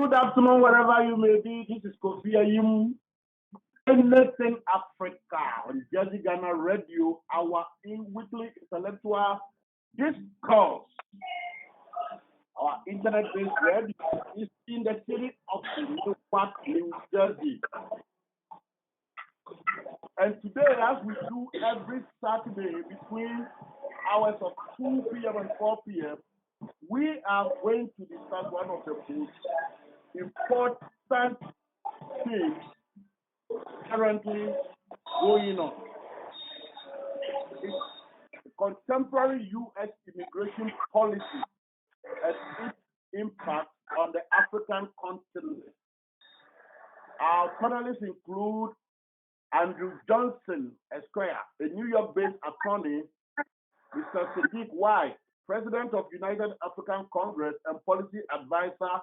good afternoon, wherever you may be. This is Kofi Ayim, Anything Africa on Jersey Ghana Radio, our weekly intellectual discourse. Our internet-based radio is in the city of Newark, New Jersey. And today, as we do every Saturday between hours of 2 p.m. and 4 p.m., we are going to discuss one of the most important things currently going on. It's the contemporary U.S. immigration policy and its impact on the African continent. Our panelists include Andrew Johnson Esquire, a New York-based attorney, Mr. Sadiq White, President of United African Congress and policy advisor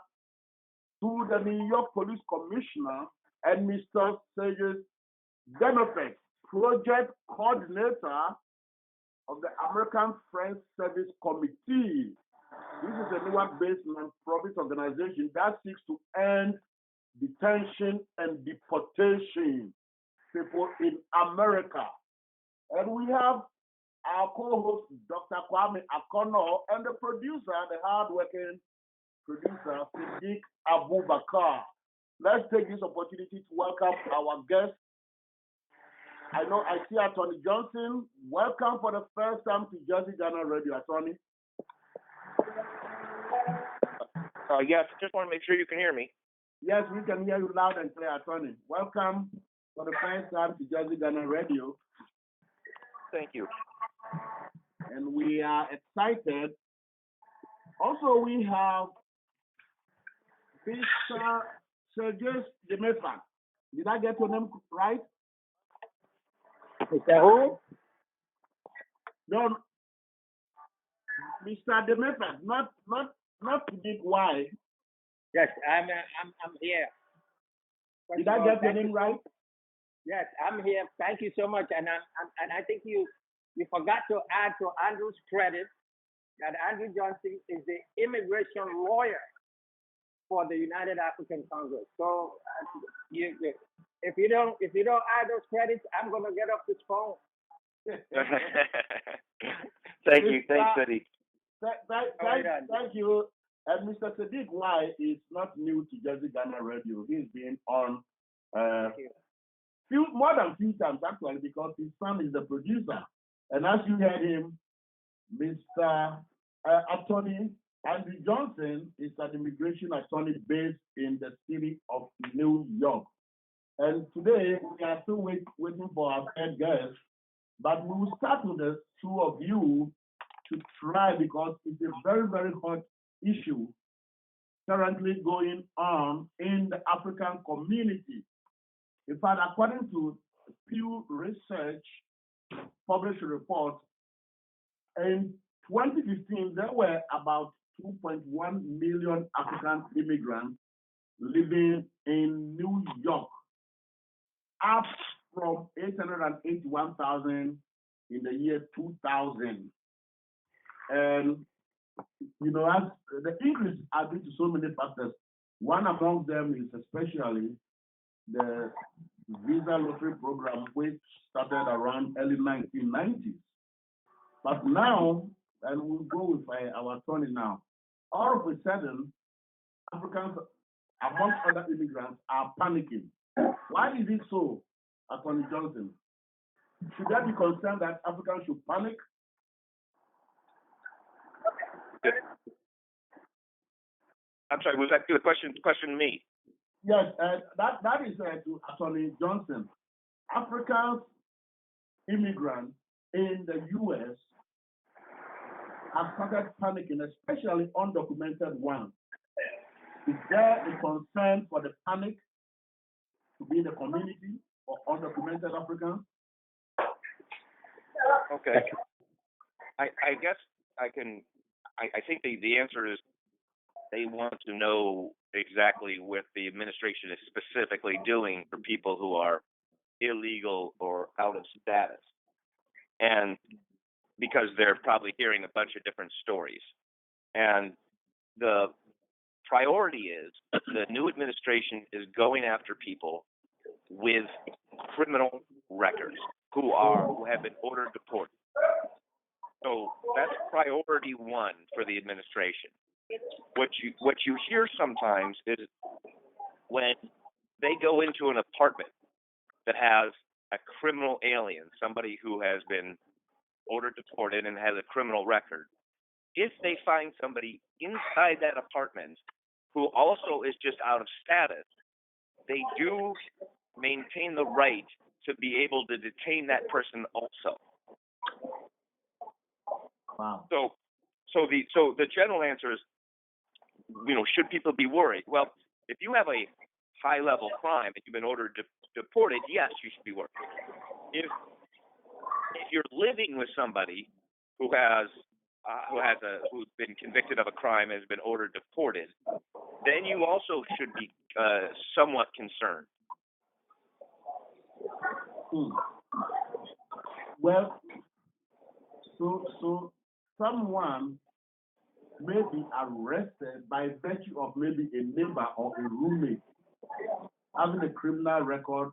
to the New York Police Commissioner, and Mr. Sergei Demofek, project coordinator of the American Friends Service Committee. This is a Newark-based non-profit organization that seeks to end detention and deportation people in America. And we have our co-host, Dr. Kwame Akono, and the producer, the hard-working producer, Sadiq Abubakar. Let's take this opportunity to welcome our guest. I see Attorney Johnson. Welcome for the first time to Jersey Ghana Radio, Attorney. Yes, just want to make sure you can hear me. Yes, we can hear you loud and clear, Attorney. Welcome for the first time to Jersey Ghana Radio. Thank you. And we are excited. Also, we have Mr. Sergei Demofek. Did I get your name right? Mr. Who? No, Mr. Demofek, not Big Y. Yes, I'm here. Did I get your name right? Yes, I'm here. Thank you so much. And I think you forgot to add to Andrew's credit that Andrew Johnson is the immigration lawyer for the United African Congress. So if you don't add those credits, I'm gonna get off this phone. Thank you, thanks, Sadiq. Thank you. And Mr. Sadiq Y is not new to Jersey Ghana Radio. He's been on more than a few times actually, because his son is the producer. And as you heard him, Mr. Attorney Andrew Johnson is an immigration attorney based in the city of New York. And today we are still waiting for our third guest, but we will start with the two of you to try, because it's a very, very hot issue currently going on in the African community. In fact, according to Pew Research published report, in 2015, there were about 2.1 million African immigrants living in New York, up from 881,000 in the year 2000. And, as the increase are due to so many factors. One among them is especially the visa lottery program, which started around early 1990s. But now, and we'll go with our attorney now, all of a sudden, Africans, amongst other immigrants, are panicking. Why is it so, Attorney Johnson? Should there be concern that Africans should panic? I'm sorry, was that the question to me? Yes, that is to Attorney Johnson. Africans, immigrants in the U.S. have started panicking, especially undocumented ones. Is there a concern for the panic to be in the community of undocumented Africans? Okay. I guess I think the answer is they want to know exactly what the administration is specifically doing for people who are illegal or out of status. And because they're probably hearing a bunch of different stories. And the priority is the new administration is going after people with criminal records who have been ordered deported. So that's priority one for the administration. What you hear sometimes is when they go into an apartment that has a criminal alien, somebody who has been ordered deported and has a criminal record, if they find somebody inside that apartment who also is just out of status, they do maintain the right to be able to detain that person also. Wow. So the general answer is, should people be worried? Well, if you have a high level crime and you've been ordered deported, yes, you should be worried. If you're living with somebody who's been convicted of a crime and has been ordered deported, then you also should be somewhat concerned. Well, so someone may be arrested by virtue of maybe a neighbor or a roommate having a criminal record,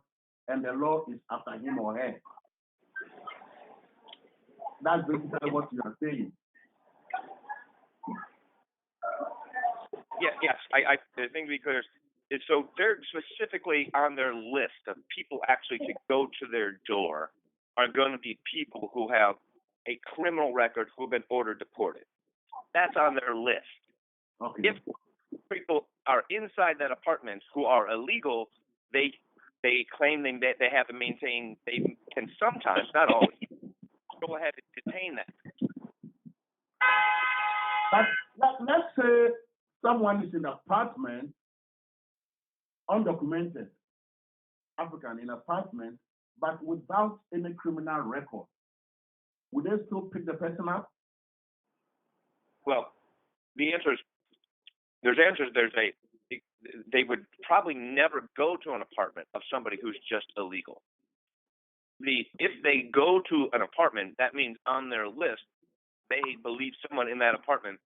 and the law is after him or her. That's basically what you are saying. Yes, I think because so they're specifically on their list of people actually to go to their door are going to be people who have a criminal record who have been ordered deported. That's on their list. Okay. If people are inside that apartment who are illegal, they claim that they have to maintain. They can sometimes, not always, go ahead and detain them. But let's say someone is in an apartment, undocumented African in an apartment, but without any criminal record. Would they still pick the person up? Well, the answer is they would probably never go to an apartment of somebody who's just illegal. If they go to an apartment, that means on their list they believe someone in that apartment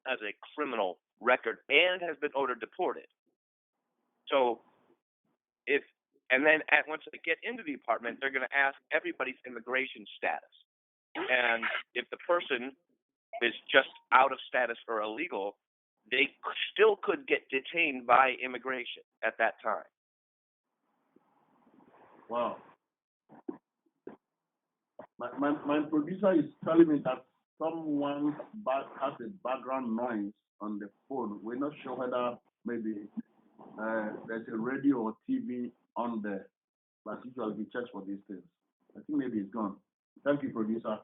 has a criminal record and has been ordered deported. So once they get into the apartment, they're going to ask everybody's immigration status. And if the person is just out of status or illegal, they still could get detained by immigration at that time. Wow. My producer is telling me that someone has a background noise on the phone. We're not sure whether maybe there's a radio or TV on there, but usually we check for these things. I think maybe it's gone. Thank you, producer.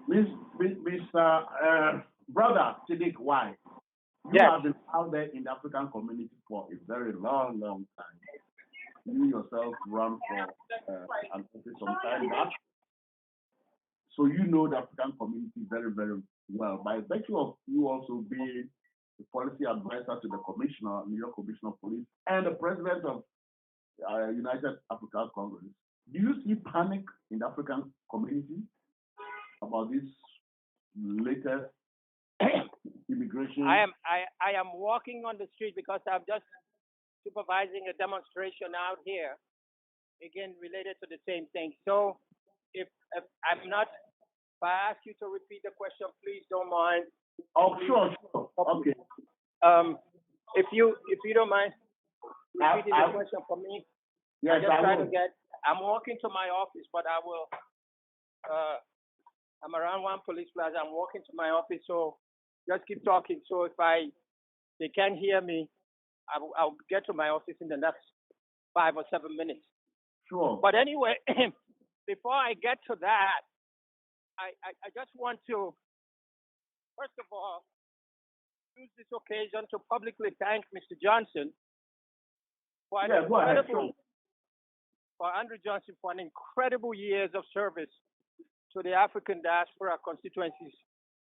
Mr. Brother Sidik, why? You have been out there in the African community for a very long, long time. You yourself run for an office some time back. So you know the African community very, very well. By virtue of you also being the policy advisor to the commissioner, New York Commissioner of Police, and the president of United African Congress, do you see panic in the African community about this latest immigration? I am walking on the street because I'm just supervising a demonstration out here, again related to the same thing. So if I'm not, if I ask you to repeat the question, please don't mind. Oh, sure. Okay. If you don't mind repeating the question for me. Yes, I'm walking to my office, but I will. I'm around one police plaza. I'm walking to my office, so just keep talking. So if they can't hear me, I'll get to my office in the next 5 or 7 minutes. Sure. But anyway, before I get to that, I just want to, first of all, use this occasion to publicly thank Mr. Johnson for Andrew Johnson for an incredible years of service to the African diaspora constituencies,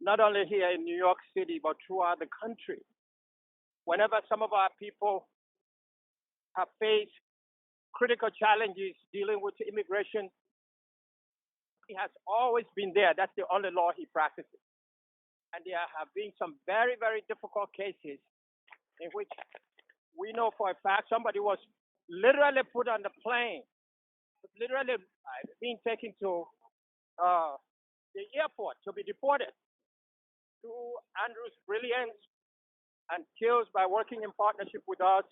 not only here in New York City, but throughout the country. Whenever some of our people have faced critical challenges dealing with immigration, he has always been there. That's the only law he practices. and there have been some very, very difficult cases in which we know for a fact somebody was literally put on the plane, literally being taken to the airport to be deported. Through Andrew's brilliance and skills by working in partnership with us,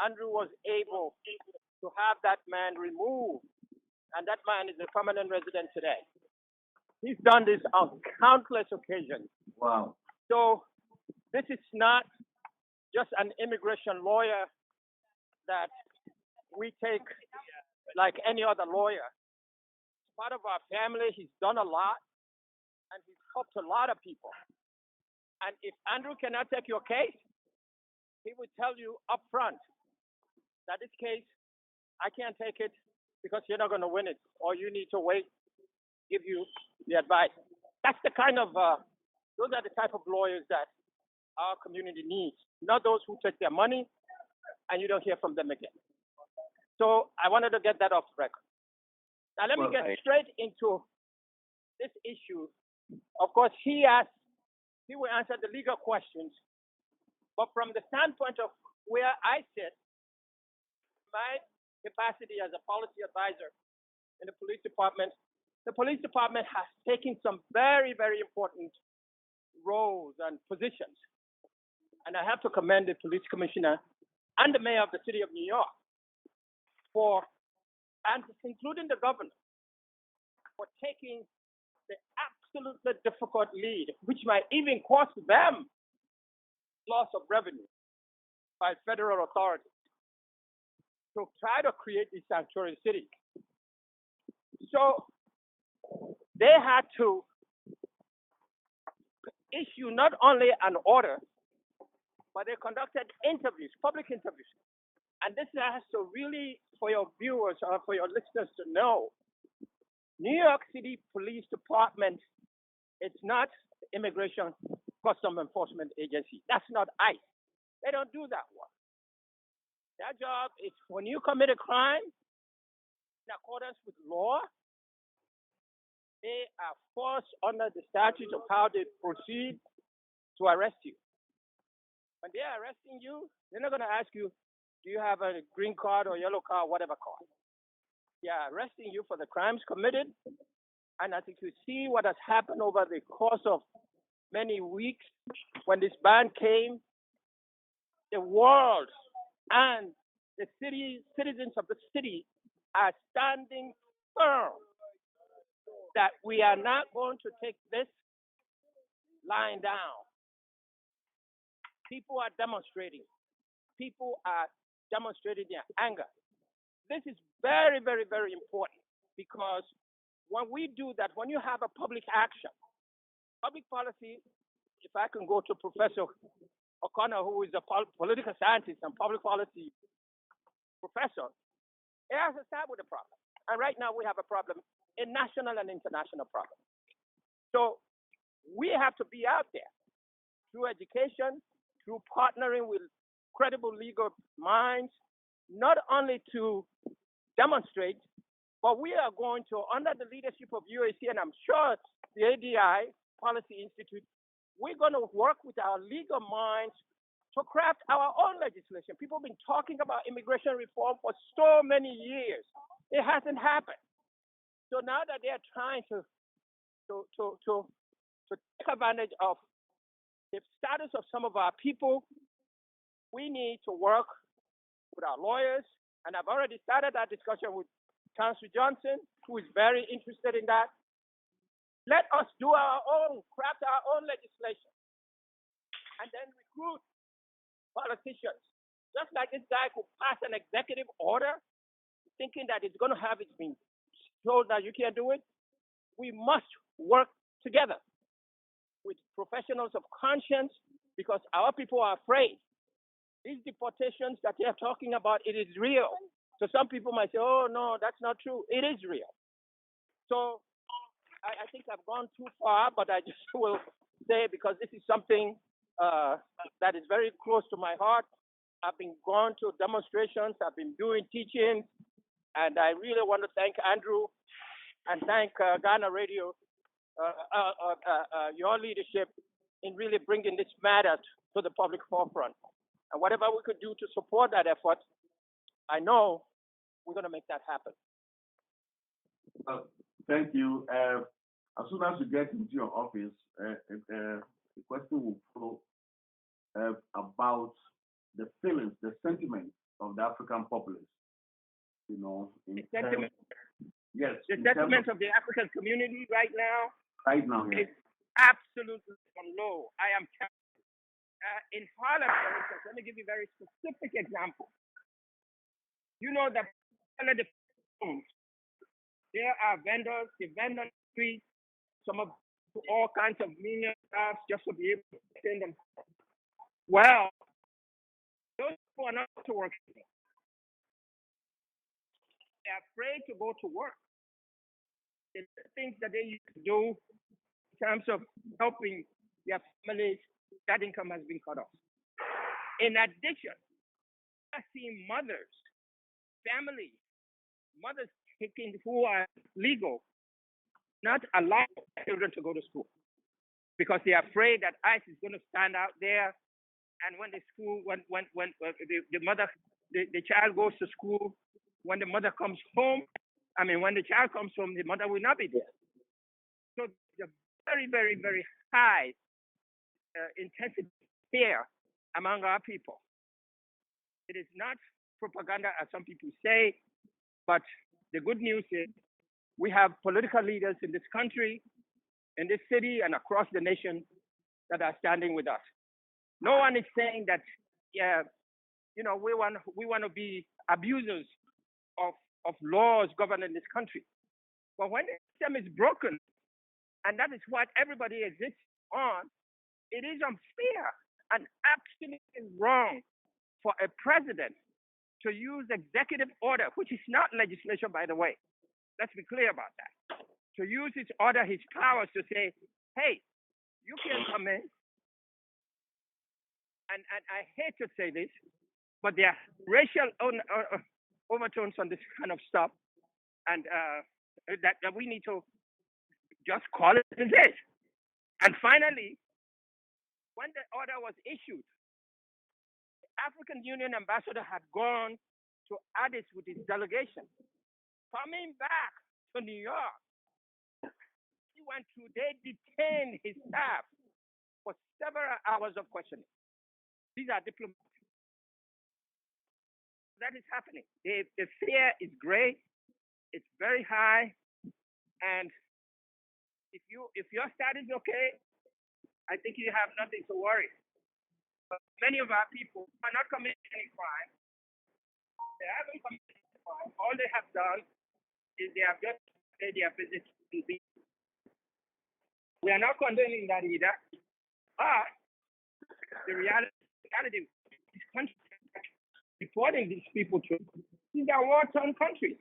Andrew was able to have that man removed, and that man is a permanent resident today. He's done this on countless occasions. Wow. So this is not just an immigration lawyer that we take like any other lawyer. He's part of our family. He's done a lot, and he's helped a lot of people. And if Andrew cannot take your case, he will tell you up front that this case, I can't take it because you're not going to win it, or you need to wait, give you the advice. That's the kind of, those are the type of lawyers that our community needs, not those who take their money and you don't hear from them again. So I wanted to get that off the record. Now let me get straight into this issue. Of course, he will answer the legal questions, but from the standpoint of where I sit, my capacity as a policy advisor in the police department has taken some very, very important roles and positions. And I have to commend the police commissioner and the mayor of the city of New York and including the governor, for taking the absolutely difficult lead, which might even cost them loss of revenue by federal authorities, to try to create this sanctuary city. So they had to issue not only an order, but they conducted interviews, public interviews. And this has to really, for your viewers or for your listeners to know, New York City Police Department, it's not the Immigration Custom Enforcement Agency. That's not ICE. They don't do that work. Their job is when you commit a crime in accordance with law, they are forced under the statute of how they proceed to arrest you. When they are arresting you, they're not going to ask you, do you have a green card or yellow card, whatever card. They are arresting you for the crimes committed. And I think you see what has happened over the course of many weeks when this ban came. The world and the citizens of the city are standing firm that we are not going to take this lying down. People are demonstrating. People are demonstrating their anger. This is very, very, very important because when we do that, when you have a public action, public policy, if I can go to Professor O'Connor, who is a political scientist and public policy professor, it has to start with a problem. And right now we have a problem, a national and international problem. So we have to be out there through education, through partnering with credible legal minds, not only to demonstrate, but we are going to, under the leadership of UAC, and I'm sure the ADI Policy Institute, we're going to work with our legal minds to craft our own legislation. People have been talking about immigration reform for so many years. It hasn't happened. So now that they're trying to take advantage of the status of some of our people, we need to work with our lawyers. And I've already started that discussion with Councilor Johnson, who is very interested in that. Let us do our own, craft our own legislation, and then recruit politicians. Just like this guy who passed an executive order, thinking that it's going to have it been told that you can't do it. We must work together with professionals of conscience because our people are afraid. These deportations that they are talking about, it is real. So some people might say, oh, no, that's not true. It is real. So I think I've gone too far, but I just will say, because this is something that is very close to my heart. I've been going to demonstrations. I've been doing teachings. And I really want to thank Andrew and thank Ghana Radio, your leadership in really bringing this matter to the public forefront. And whatever we could do to support that effort, I know we're going to make that happen. Thank you. As soon as you get into your office, the question will flow about the feelings, the sentiments of the African populace. You know, The sentiment, yes, the sentiment of the African community right now yes. is absolutely on low. I am in Harlem, for instance. Let me give you a very specific example. You know that under the phones, there are vendors, they vend on the street, some of all kinds of menial stuff just to be able to send them. Well, those people are not to work. They're afraid to go to work. The things that they used to do in terms of helping their families, that income has been cut off. In addition, I see mothers, families, mothers taking who are legal, not allow children to go to school because they are afraid that ICE is going to stand out there. And when the school, when the mother, the child goes to school, when the mother comes home, when the child comes home, the mother will not be there. So the very, very, very high intensity fear among our people. It is not propaganda, as some people say, but the good news is we have political leaders in this country, in this city, and across the nation that are standing with us. No one is saying that, we want to be abusers of laws governing this country. But when the system is broken, and that is what everybody exists on, it is unfair and absolutely wrong for a president to use executive order, which is not legislation, by the way. Let's be clear about that. To use his order, his powers to say, hey, you can come in. And I hate to say this, but there are racial overtones on this kind of stuff. And that we need to just call it as it is. And finally, when the order was issued, the African Union ambassador had gone to Addis with his delegation. Coming back to New York, they detained his staff for several hours of questioning. These are diplomats. That is happening. The fear is great. It's very high. And if your status is okay, I think you have nothing to worry. But many of our people are not committing any crime. They haven't committed any crime. All they have done is they have just paid their visit to be. We are not condoning that either. But the reality this country reporting these people to, these are war-torn countries.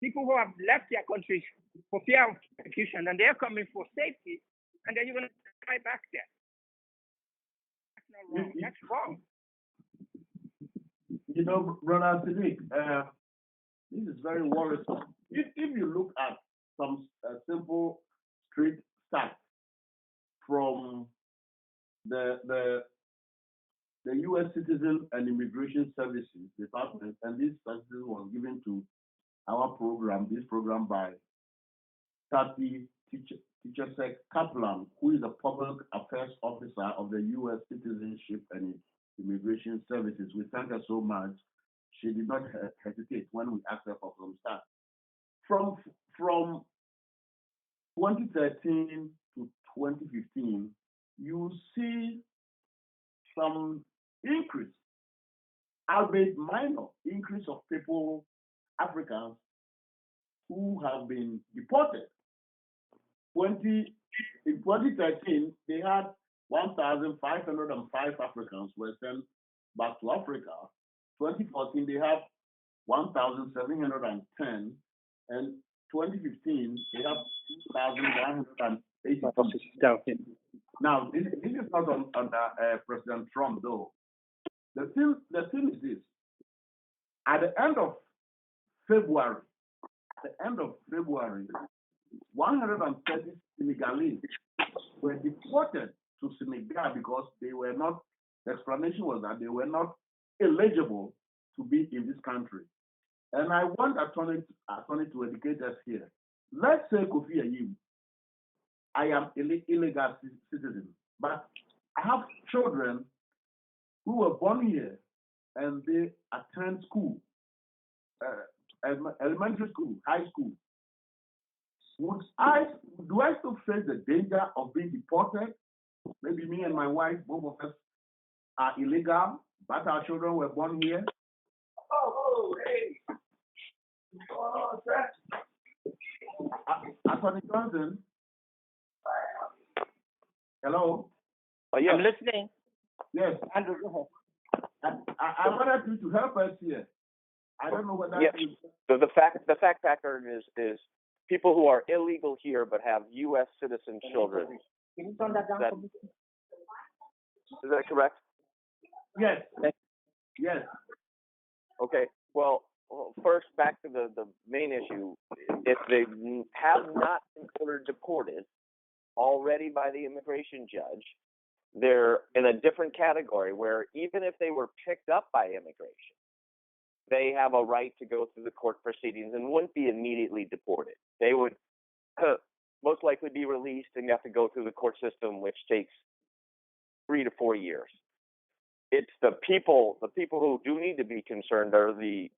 People who have left their countries for fear of persecution, and they're coming for safety, and then you're going to fly back there. That's not wrong. That's wrong. You know, Brother Sadiq, this is very worrisome. If you look at some simple street stats from the U.S. Citizen and Immigration Services Department, and this services was given to our program, this program by Tati Teachersek Kaplan, who is a public affairs officer of the U.S. Citizenship and Immigration Services. We thank her so much. She did not hesitate when we asked her for some stats. From 2013 to 2015, you see some increase, albeit minor, increase of people, Africans, who have been deported. In 2013, they had 1,505 Africans were sent back to Africa. 2014, they have 1,710, and 2015, they have 2,180. Now, this is not under President Trump, though. The thing is this: at the end of February, 130 Senegalese were deported to Senegal because they were not, the explanation was that they were not eligible to be in this country. And I want attorney to educate us here. Let's say Kofi Ayim, I am illegal citizen, but I have children who were born here and they attend school, elementary school, high school. Do I still face the danger of being deported? Maybe me and my wife, both of us, are illegal, but our children were born here. Hey. Attorney Johnson. Hello. Oh, yeah. I'm listening. Yes. Andrew, go ahead. I wanted you to help us here. I don't know what that is. So the fact pattern is people who are illegal here but have U.S. citizen children. Can you turn that down for me? Is that correct? Yes. Yes. Okay. Well, first, back to the main issue. If they have not been ordered deported already by the immigration judge, they're in a different category where even if they were picked up by immigration, they have a right to go through the court proceedings and wouldn't be immediately deported. They would most likely be released and you have to go through the court system, which takes 3 to 4 years. It's the people who do need to be concerned are the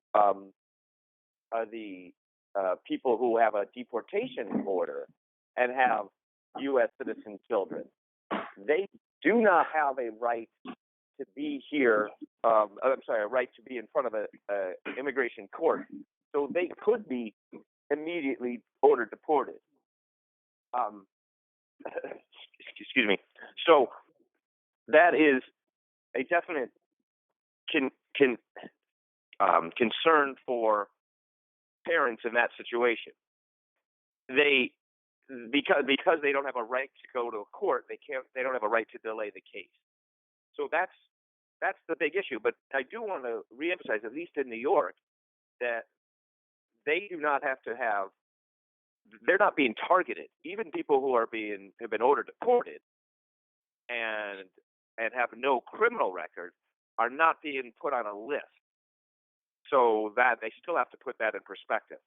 people who have a deportation order and have U.S. citizen children. They do not have a right to be here. A right to be in front of a immigration court. So they could be immediately ordered deported. Excuse me. So that is a definite concern for parents in that situation. Because they don't have a right to go to a court, they don't have a right to delay the case. So that's the big issue. But I do want to reemphasize, at least in New York, that they do not have to have. They're not being targeted. Even people who have been ordered deported and have no criminal record are not being put on a list. So that they still have to put that in perspective.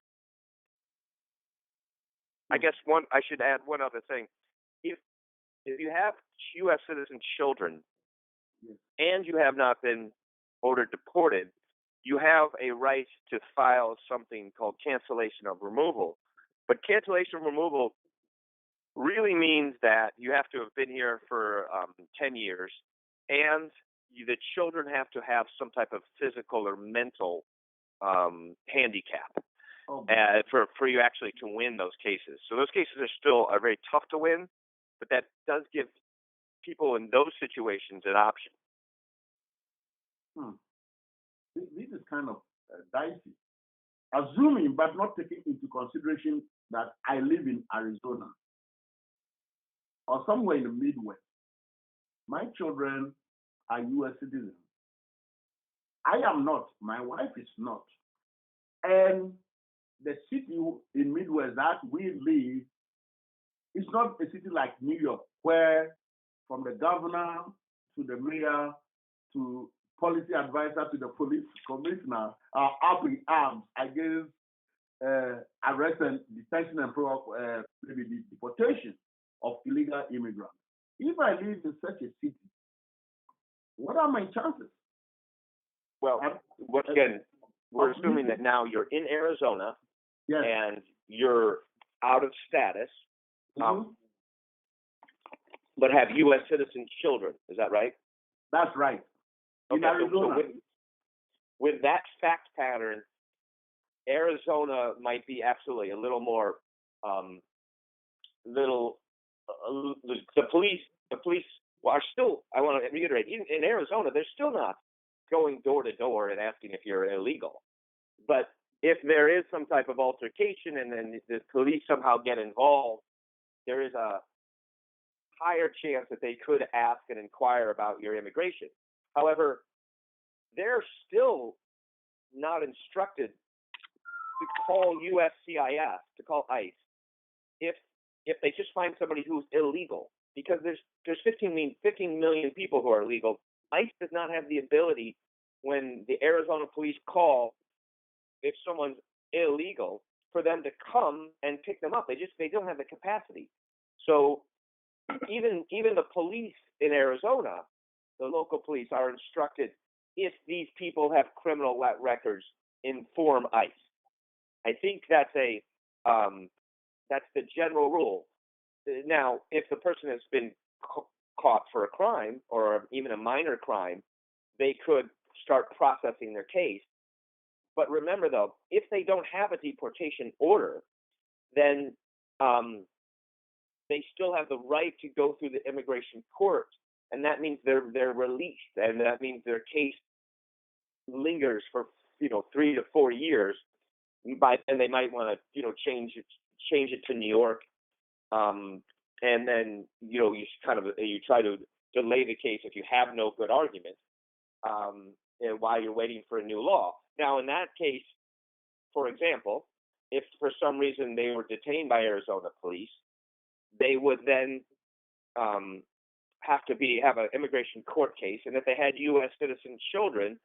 I guess I should add one other thing. If you have U.S. citizen children and you have not been ordered deported, you have a right to file something called cancellation of removal. But cancellation of removal really means that you have to have been here for 10 years and the children have to have some type of physical or mental handicap for you actually to win those cases. So those cases are very tough to win, but that does give people in those situations an option. This is kind of dicey. Assuming, but not taking into consideration that I live in Arizona or somewhere in the Midwest. My children are U.S. citizens. I am not. My wife is not. And the city in Midwest that we live is not a city like New York, where from the governor to the mayor to policy advisor to the police commissioner are up in arms against arrest and detention and maybe the deportation of illegal immigrants. If I live in such a city, what are my chances? Well, once again, we're assuming that now you're in Arizona and you're out of status, but have U.S. citizen children. Is that right? That's right. Okay, so with that fact pattern, Arizona might be absolutely a little more, the police are still, I want to reiterate, in Arizona, they're still not going door to door and asking if you're illegal. But if there is some type of altercation and then the police somehow get involved, there is a higher chance that they could ask and inquire about your immigration. However, they're still not instructed to call USCIS, to call ICE, if they just find somebody who's illegal. because there's 15 million people who are illegal. ICE does not have the ability, when the Arizona police call, if someone's illegal, for them to come and pick them up. They don't have the capacity. So even the police in Arizona, the local police, are instructed, if these people have criminal records, inform ICE. I think that's the general rule. Now, if the person has been caught for a crime or even a minor crime, they could start processing their case. But remember, though, if they don't have a deportation order, then they still have the right to go through the immigration court, and that means they're released, and that means their case lingers for 3 to 4 years. And they might want to change it to New York, and then you try to delay the case if you have no good argument, and while you're waiting for a new law. Now, in that case, for example, if for some reason they were detained by Arizona police, they would then have an immigration court case, and if they had U.S. citizen children,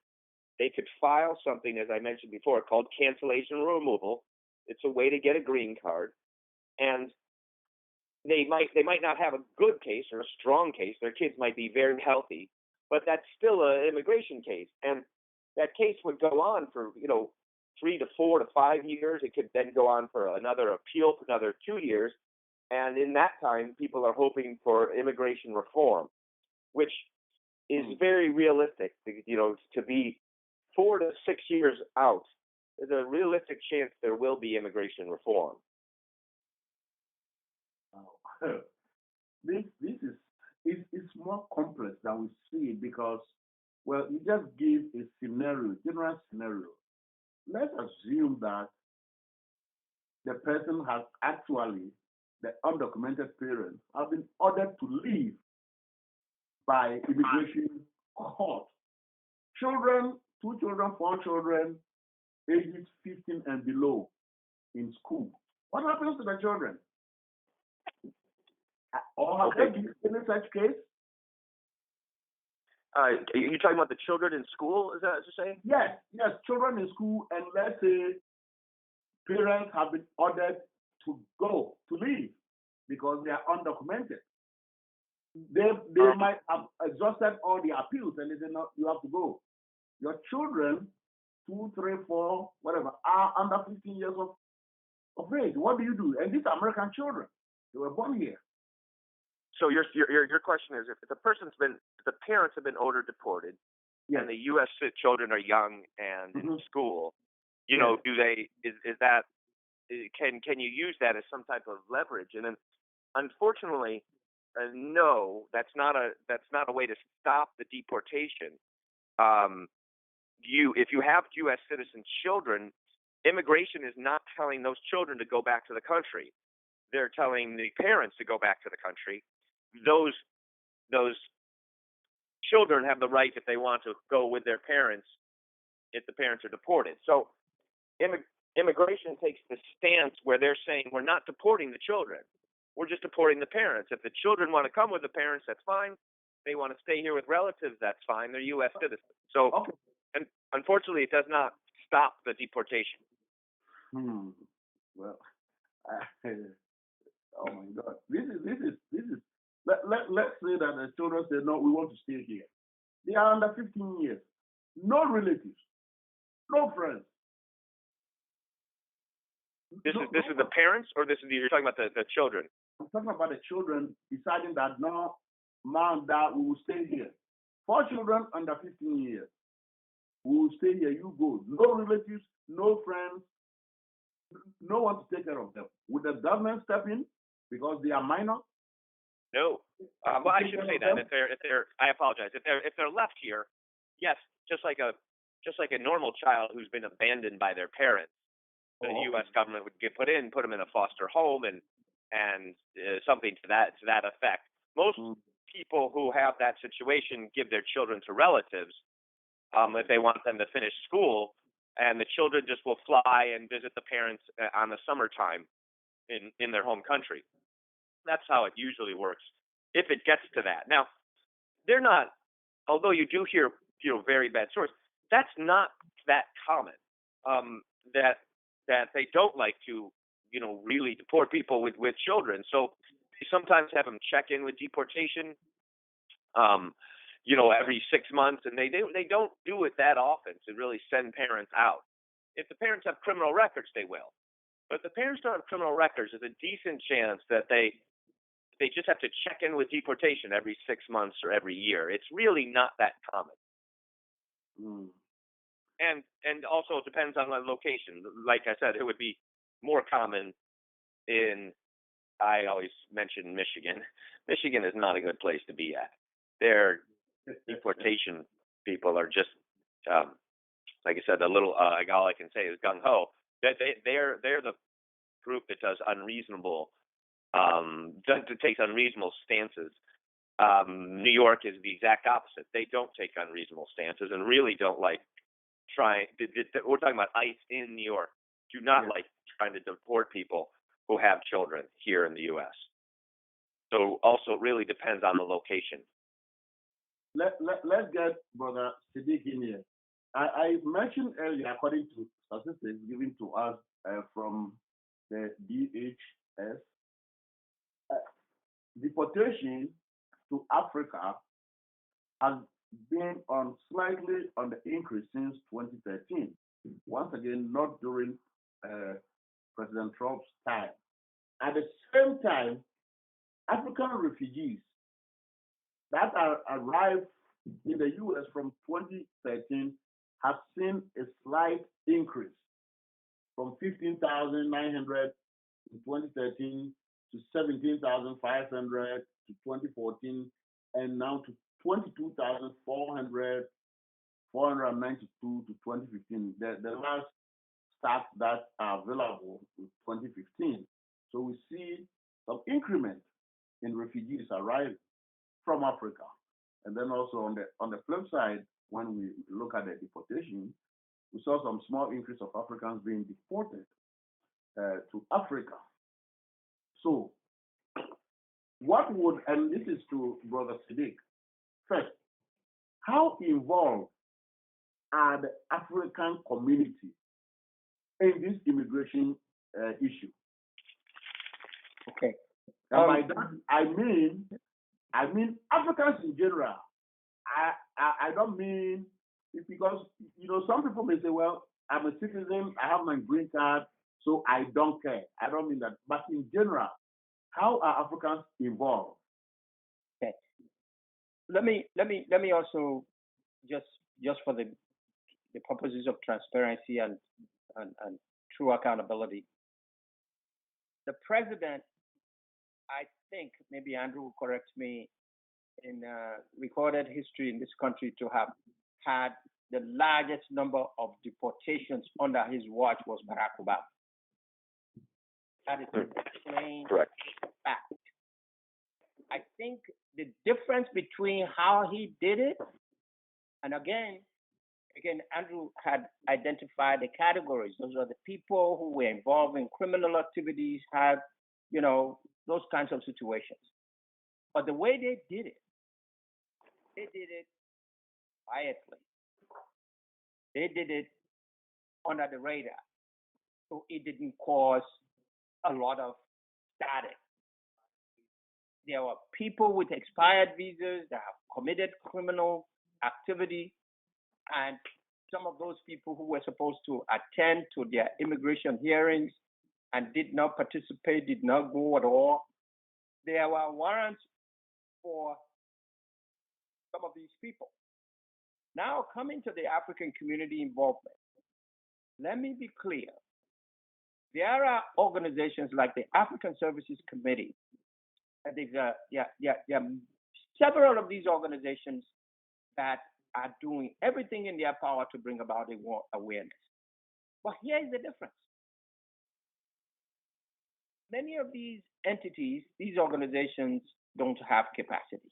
they could file something, as I mentioned before, called cancellation removal. It's a way to get a green card, and they might not have a good case or a strong case. Their kids might be very healthy, but that's still an immigration case, and that case would go on for 3 to 4 to 5 years. It could then go on for another appeal for another 2 years, and in that time, people are hoping for immigration reform, which is very realistic. To be 4 to 6 years out, there's a realistic chance there will be immigration reform. This is it's more complex than we see it, because, well, you just give a general scenario. Let's assume that the person has actually, the undocumented parents have been ordered to leave by immigration court. Children, 2 children, 4 children, ages 15 and below in school. What happens to the children? Or have there been any such case? You're talking about the children in school, is that what you're saying? Yes, children in school, and let's say parents have been ordered to leave because they are undocumented. They might have exhausted all the appeals, and they say, no, you have to go. Your children, 2, 3, 4, whatever, are under 15 years of age. What do you do? And these are American children. They were born here. So your question is, if the parents have been ordered deported, yes, and the U.S. children are young and in school, do they? Is that? Can you use that as some type of leverage? And then, unfortunately, no, that's not a way to stop the deportation. If you have U.S. citizen children, immigration is not telling those children to go back to the country. They're telling the parents to go back to the country. Those children have the right, if they want to, go with their parents if the parents are deported. So immigration takes the stance where they're saying, we're not deporting the children. We're just deporting the parents. If the children want to come with the parents, that's fine. They want to stay here with relatives, that's fine. They're U.S. citizens. So, and unfortunately, it does not stop the deportation. Well, oh my God, this is. Let's say that the children say, no, we want to stay here. They are under 15 years. No relatives, no friends. This is the parents, or you're talking about the children? I'm talking about the children deciding that, no, mom, dad, we will stay here. 4 children under 15 years. We will stay here, you go. No relatives, no friends, no one to take care of them. Would the government step in because they are minor? No. Well, I should say that. If they're, I apologize. If they're left here, yes, just like a normal child who's been abandoned by their parents, the U.S. government would put them in a foster home and something to that effect. Most people who have that situation give their children to relatives if they want them to finish school, and the children just will fly and visit the parents on the summertime in their home country. That's how it usually works. if it gets to that. Now, they're not, although you do hear, very bad stories, that's not that common, that they don't like to, really deport people with children. So they sometimes have them check in with deportation, every 6 months, and they don't do it that often to really send parents out. If the parents have criminal records, they will. But if the parents don't have criminal records, there's a decent chance that they just have to check in with deportation every 6 months or every year. It's really not that common. Mm. And also it depends on the location. Like I said, it would be more common in, I always mention Michigan. Michigan is not a good place to be at. Their deportation people are just, like I said, a little, all I can say is gung ho. They're the group that does unreasonable, takes unreasonable stances. New York is the exact opposite. They don't take unreasonable stances and really don't like we're talking about ICE in New York. Do not like trying to deport people who have children here in the U.S. So also it really depends on the location. Let's get Brother Siddiq in here. I mentioned earlier, according to statistics given to us from the DHS, deportation to Africa has been slightly on the increase since 2013. Once again, not during President Trump's time. At the same time, African refugees that are arrived in the U.S. from 2013 have seen a slight increase from 15,900 in 2013 to 17,500 to 2014, and now to 22,492 to 2015. The last stats that are available is 2015. So we see some increment in refugees arriving from Africa. And then also on the flip side, when we look at the deportation, we saw some small increase of Africans being deported to Africa. So what would, and this is to Brother Siddiq, first, how involved are the African community in this immigration issue? Okay. And by that, I mean Africans in general. I don't mean, because some people may say, well, I'm a citizen, I have my green card, so I don't care. I don't mean that. But in general, how are Africans involved? Okay. Let me also just for the purposes of transparency and true accountability. The president, I think, maybe Andrew will correct me, in recorded history in this country to have had the largest number of deportations under his watch was Barack Obama. That is a plain fact. I think the difference between how he did it, and again, Andrew had identified the categories. Those are the people who were involved in criminal activities, have, those kinds of situations. But the way they did it quietly. They did it under the radar. So it didn't cause a lot of static. There were people with expired visas that have committed criminal activity, and some of those people who were supposed to attend to their immigration hearings and did not participate, did not go at all. There were warrants for some of these people. Now, coming to the African community involvement, let me be clear. There are organizations like the African Services Committee. And there are several of these organizations that are doing everything in their power to bring about awareness. But here is the difference. Many of these entities, these organizations, don't have capacity.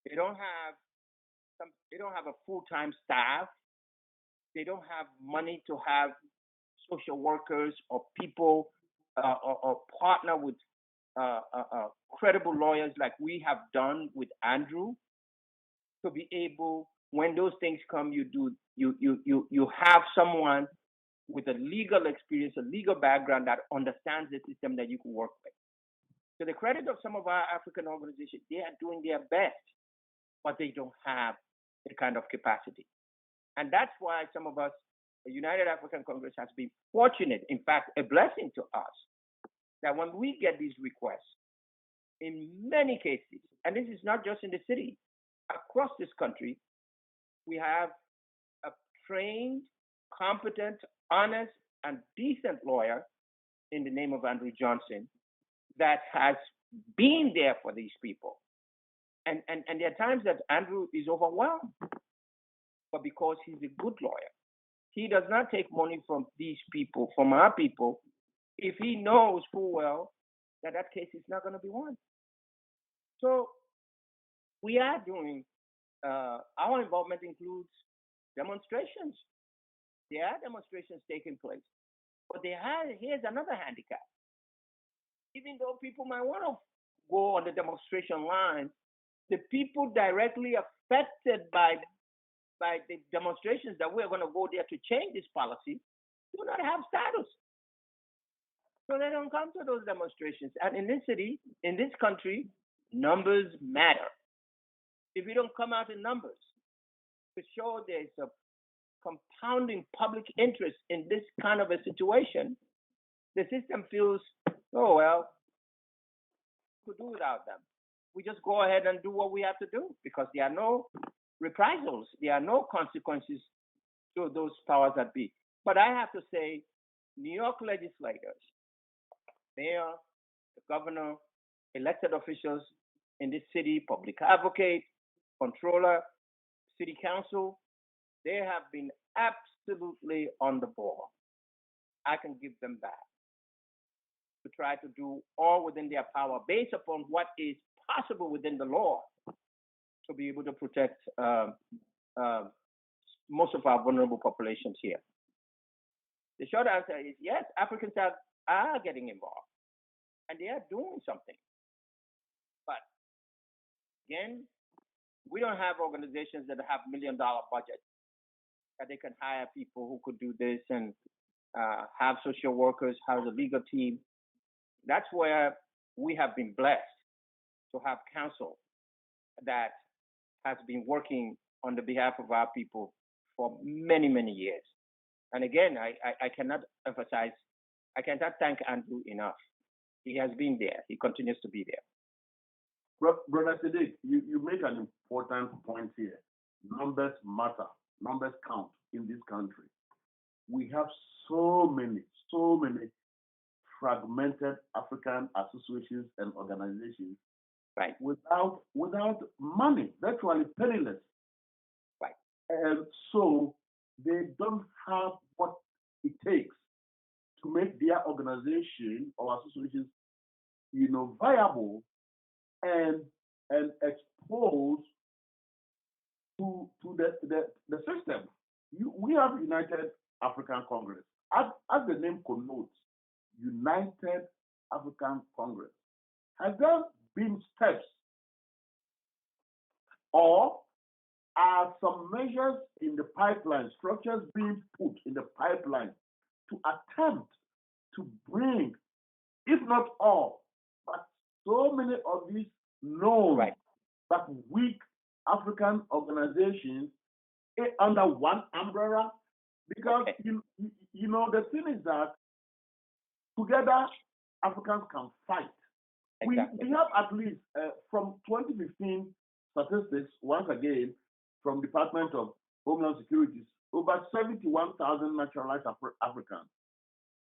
They don't have a full-time staff. They don't have money to have social workers or people or partner with credible lawyers like we have done with Andrew, to be able, when those things come, you have someone with a legal experience, a legal background that understands the system that you can work with. To the credit of some of our African organizations, they are doing their best, but they don't have the kind of capacity. And that's why some of us, the United African Congress, has been fortunate, in fact, a blessing to us, that when we get these requests, in many cases, and this is not just in the city, across this country, we have a trained, competent, honest, and decent lawyer in the name of Andrew Johnson that has been there for these people. And there are times that Andrew is overwhelmed, but because he's a good lawyer, he does not take money from these people, from our people, if he knows full well that that case is not going to be won. So we are doing, our involvement includes demonstrations. There are demonstrations taking place, but here's another handicap. Even though people might want to go on the demonstration line, the people directly affected by the demonstrations that we're going to go there to change this policy do not have status. So they don't come to those demonstrations. And in this city, in this country, numbers matter. If you don't come out in numbers to show there's a compounding public interest in this kind of a situation, the system feels, oh, well, we could do without them. We just go ahead and do what we have to do because there are no reprisals, there are no consequences to those powers that be. But I have to say, New York legislators, mayor, the governor, elected officials in this city, public advocate, controller, city council, they have been absolutely on the ball. I can give them that to try to do all within their power based upon what is possible within the law to be able to protect most of our vulnerable populations here. The short answer is yes, Africans are getting involved and they are doing something. But again, we don't have organizations that have $1 million budgets that they can hire people who could do this and have social workers, have a legal team. That's where we have been blessed to have counsel that has been working on the behalf of our people for many, many years. And again, I cannot emphasize, I cannot thank Andrew enough. He has been there. He continues to be there. Brother Siddiq, you make an important point here. Numbers matter. Numbers count in this country. We have so many fragmented African associations and organizations, right, without money, virtually penniless. Right. And so they don't have what it takes to make their organization or associations, viable and exposed to the system. We have United African Congress. As the name connotes, United African Congress. Has there been steps or are some measures in the pipeline, structures being put in the pipeline to attempt to bring, if not all, but so many of these known but weak African organizations under one umbrella? Because the thing is that together Africans can fight. Exactly. We have at least from 2015 statistics, once again, from Department of Homeland Security, over 71,000 naturalized Africans,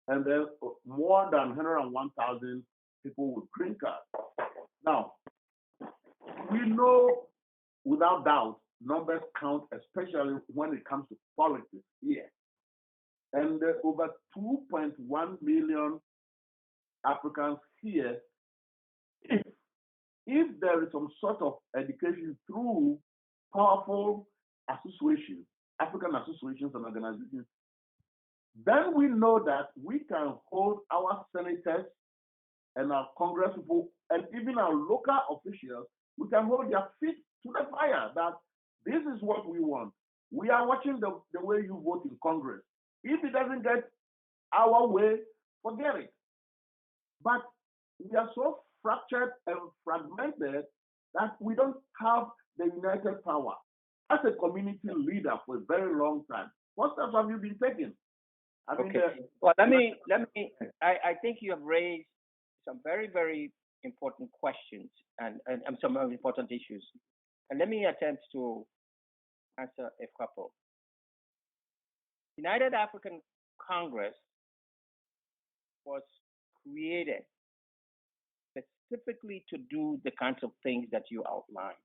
and there's more than 101,000 people with green cards. Now, we know without doubt numbers count, especially when it comes to politics here. And over 2.1 million Africans here. If there is some sort of education through powerful associations, African associations and organizations, then we know that we can hold our senators and our Congress people, and even our local officials, we can hold their feet to the fire that this is what we want. We are watching the way you vote in Congress. If it doesn't get our way, forget it. But we are so fractured and fragmented that we don't have the united power. As a community leader for a very long time, what steps have you been taking? Okay. Well, let me. I think you have raised some very, very important questions and some important issues. And let me attempt to answer a couple. United African Congress was created specifically to do the kinds of things that you outlined.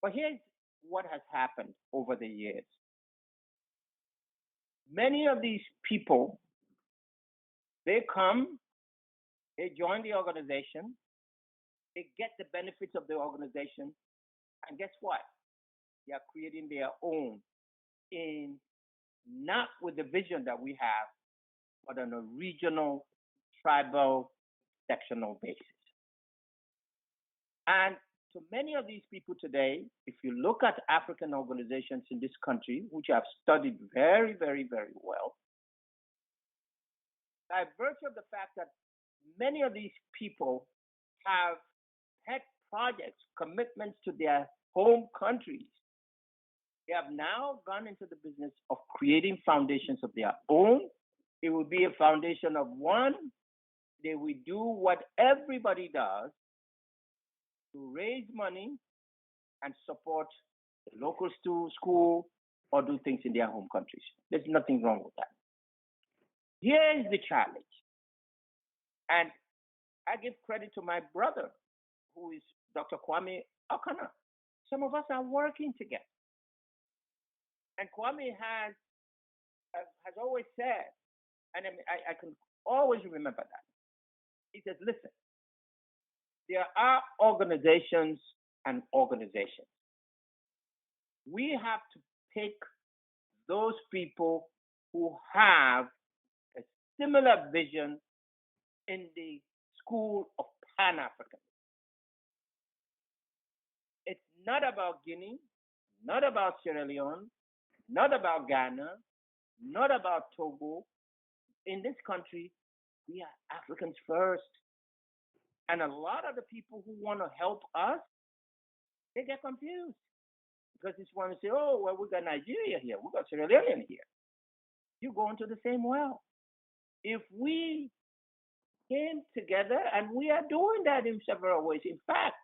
But here's what has happened over the years. Many of these people, they come, they join the organization, they get the benefits of the organization, and guess what? They are creating their own not with the vision that we have, but on a regional, tribal, sectional basis. And to many of these people today, if you look at African organizations in this country, which I've studied very, very, very well, by virtue of the fact that many of these people have pet projects, commitments to their home countries, they have now gone into the business of creating foundations of their own. It will be a foundation of one. They will do what everybody does to raise money and support the local school or do things in their home countries. There's nothing wrong with that. Here is the challenge. And I give credit to my brother, who is Dr. Kwame O'Connor. Some of us are working together. And Kwame has always said, and I can always remember that. He says, listen, there are organizations and organizations. We have to pick those people who have a similar vision in the school of Pan-Africanism. It's not about Guinea, not about Sierra Leone, not about Ghana, not about Togo. In this country, we are Africans first. And a lot of the people who want to help us, they get confused. Because they want to say, oh, well, we got Nigeria here, we got Sierra Leone here. You go into the same well. If we came together, and we are doing that in several ways. In fact,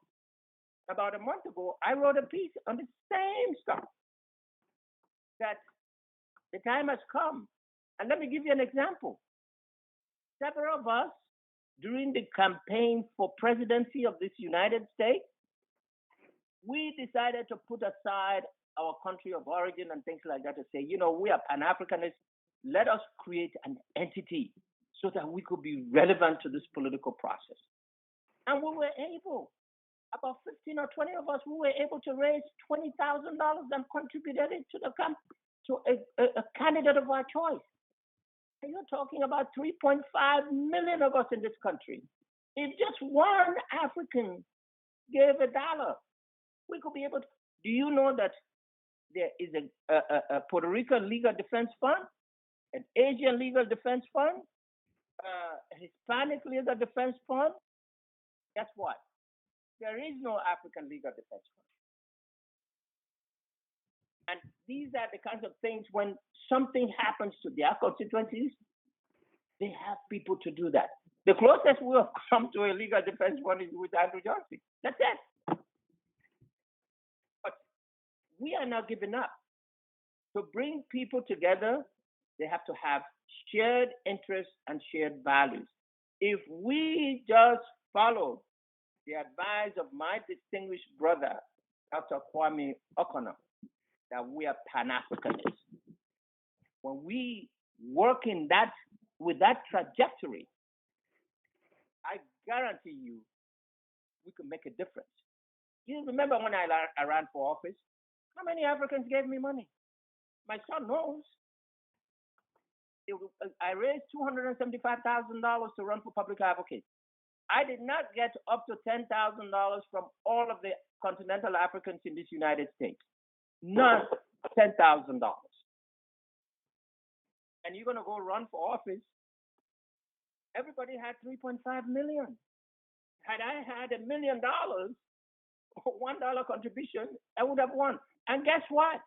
about a month ago, I wrote a piece on the same stuff, that the time has come. And let me give you an example. Several of us, during the campaign for presidency of this United States, we decided to put aside our country of origin and things like that to say, you know, we are Pan-Africanists. Let us create an entity so that we could be relevant to this political process. And we were able, about 15 or 20 of us, we were able to raise $20,000 and contributed it to a candidate of our choice. And you're talking about 3.5 million of us in this country. If just one African gave $1, we could be able to. Do you know that there is a Puerto Rican Legal Defense Fund, an Asian Legal Defense Fund, a Hispanic Legal Defense Fund? Guess what? There is no African Legal Defense Fund. And these are the kinds of things when something happens to their constituencies, they have people to do that. The closest we have come to a legal defense fund is with Andrew Johnson. That's it. But we are not giving up. To bring people together, they have to have shared interests and shared values. If we just follow the advice of my distinguished brother, Dr. Kwame O'Connor, that we are Pan-Africanists, when we work in that, with that trajectory, I guarantee you, we can make a difference. You remember when I ran for office, how many Africans gave me money? My son knows. I raised $275,000 to run for public advocate. I did not get up to $10,000 from all of the continental Africans in this United States. None, $10,000. And you're going to go run for office. Everybody had 3.5 million. Had I had $1 million, $1 contribution, I would have won. And guess what?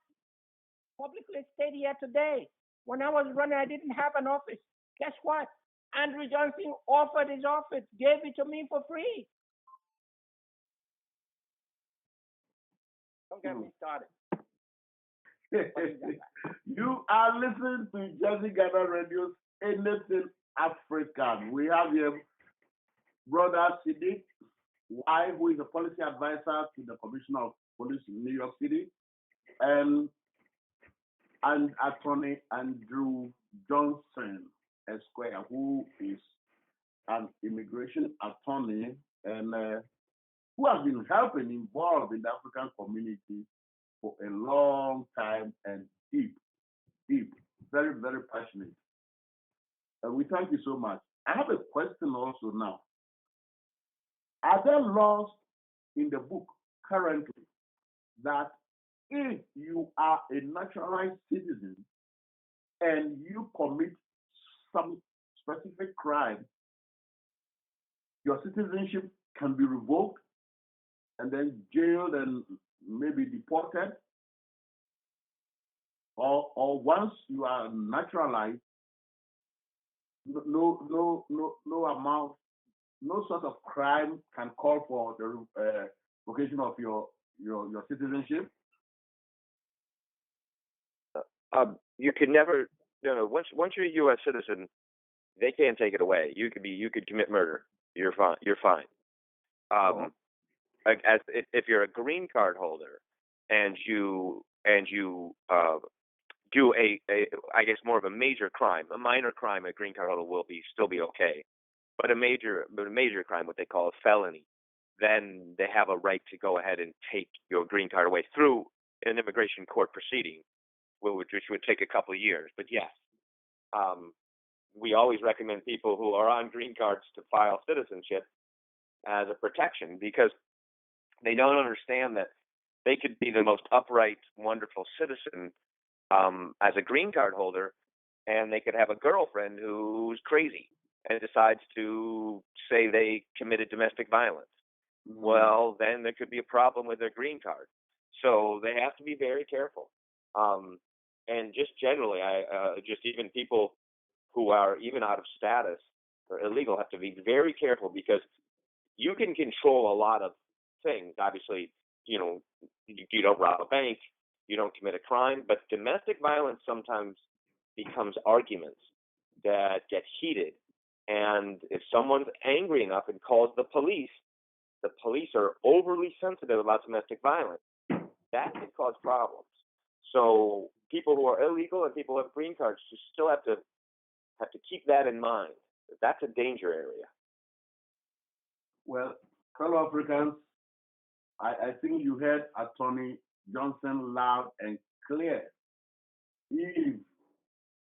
Publicly state here today. When I was running, I didn't have an office. Guess what? Andrew Johnson offered his office, gave it to me for free. Don't get me started. You are listening to Jersey Ghana Radio's Anything African. We have here Brother Siddiq, who is a policy advisor to the Commissioner of Police in New York City, and Attorney Andrew Johnson Esquire, who is an immigration attorney and who has been helping involved in the African community for a long time and deep, very, very passionate. And we thank you so much. I have a question also now. Are there laws in the book currently that if you are a naturalized citizen and you commit some specific crime, your citizenship can be revoked and then jailed and maybe deported? Or once you are naturalized, no amount, no sort of crime can call for the revocation of your citizenship? You can never, once you're a U.S. citizen, they can't take it away. You could commit murder. You're fine. If you're a green card holder and you do I guess more of a major crime, a minor crime, a green card holder will still be okay. But a major crime, what they call a felony, then they have a right to go ahead and take your green card away through an immigration court proceeding, which would take a couple of years. But yes, we always recommend people who are on green cards to file citizenship as a protection, because they don't understand that they could be the most upright, wonderful citizen as a green card holder, and they could have a girlfriend who's crazy and decides to say they committed domestic violence. Well, then there could be a problem with their green card. So they have to be very careful. And just generally, just even people who are even out of status or illegal have to be very careful, because you can control a lot of things. Obviously, you don't rob a bank, you don't commit a crime, but domestic violence sometimes becomes arguments that get heated. And if someone's angry enough and calls the police are overly sensitive about domestic violence. That can cause problems. So people who are illegal and people who have green cards just still have to keep that in mind. That's a danger area. Well, fellow Africans, I think you heard Attorney Johnson loud and clear. If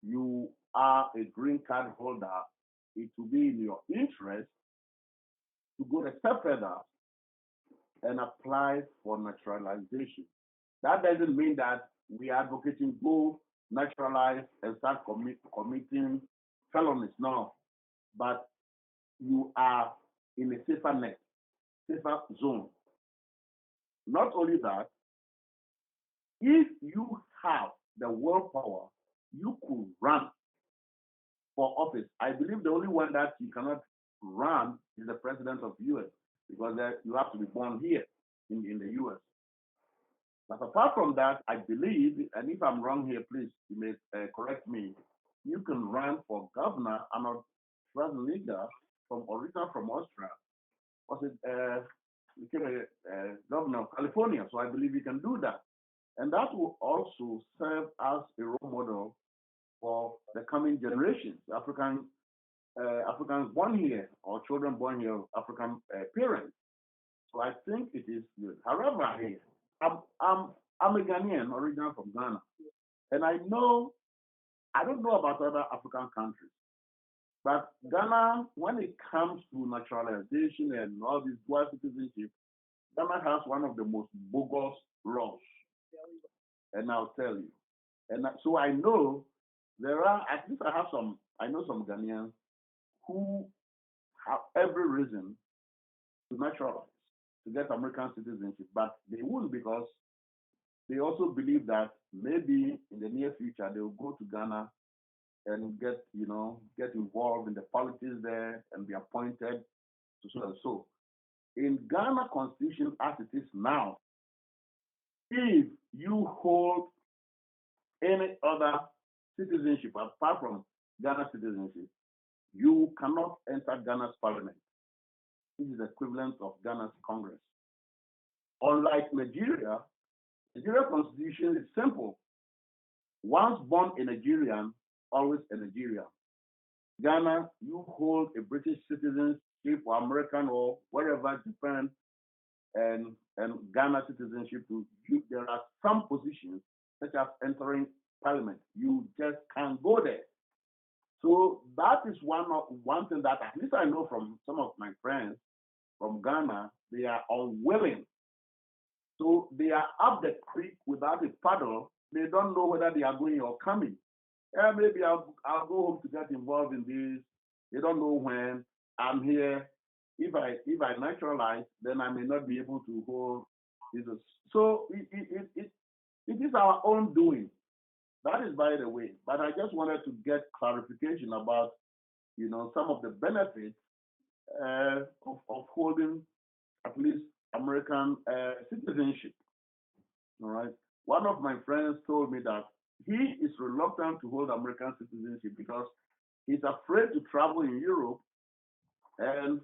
you are a green card holder, it will be in your interest to go a step further and apply for naturalization. That doesn't mean that we are advocating go naturalize and start committing felonies, no. But you are in a safer zone. Not only that, if you have the willpower, you could run for office. I believe the only one that you cannot run is the president of the U.S., because you have to be born here in the U.S. But apart from that, I believe, and if I'm wrong here, please, you may correct me, you can run for governor. I'm a travel leader originally from Austria. Was it became a governor of California? So I believe you can do that. And that will also serve as a role model for the coming generations, Africans born here or children born here of African parents. So I think it is good. However, I'm a Ghanaian, originally from Ghana, and I don't know about other African countries, But Ghana, when it comes to naturalization and all this dual citizenship, Ghana has one of the most bogus laws. And I'll tell you. And so I know there are, at least I know some Ghanaians who have every reason to naturalize, to get American citizenship, but they won't because they also believe that maybe in the near future they will go to Ghana and get involved in the politics there and be appointed to so and so. In Ghana Constitution as it is now, if you hold any other citizenship apart from Ghana citizenship, you cannot enter Ghana's parliament. This is the equivalent of Ghana's Congress. Unlike Nigeria, Nigeria's constitution is simple. Once born a Nigerian, always a Nigerian. Ghana, you hold a British citizenship or American or wherever, Japan, and Ghana citizenship. There are some positions, such as entering parliament. You just can't go there. So that is one thing that at least I know from some of my friends from Ghana. They are unwilling. So they are up the creek without a paddle. They don't know whether they are going or coming. Maybe I'll go home to get involved in this. They don't know when. I'm here. If I naturalize, then I may not be able to hold this. So it is our own doing. That is by the way. But I just wanted to get clarification about some of the benefits of holding at least American citizenship. All right. One of my friends told me that he is reluctant to hold American citizenship because he's afraid to travel in Europe, and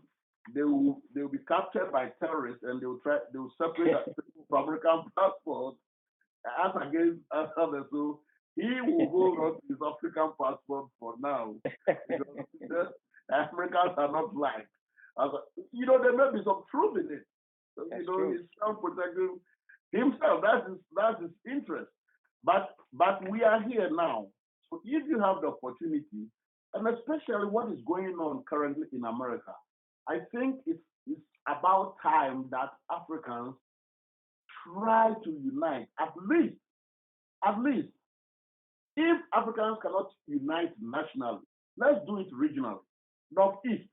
they will be captured by terrorists, and they will separate from American passport as against others. So he will hold on to his African passport for now because Americans are not like. There may be some truth in it. So, he's self-protecting himself. That's his interest. But we are here now. So if you have the opportunity, and especially what is going on currently in America, I think it's about time that Africans try to unite. At least, if Africans cannot unite nationally, let's do it regionally. Northeast,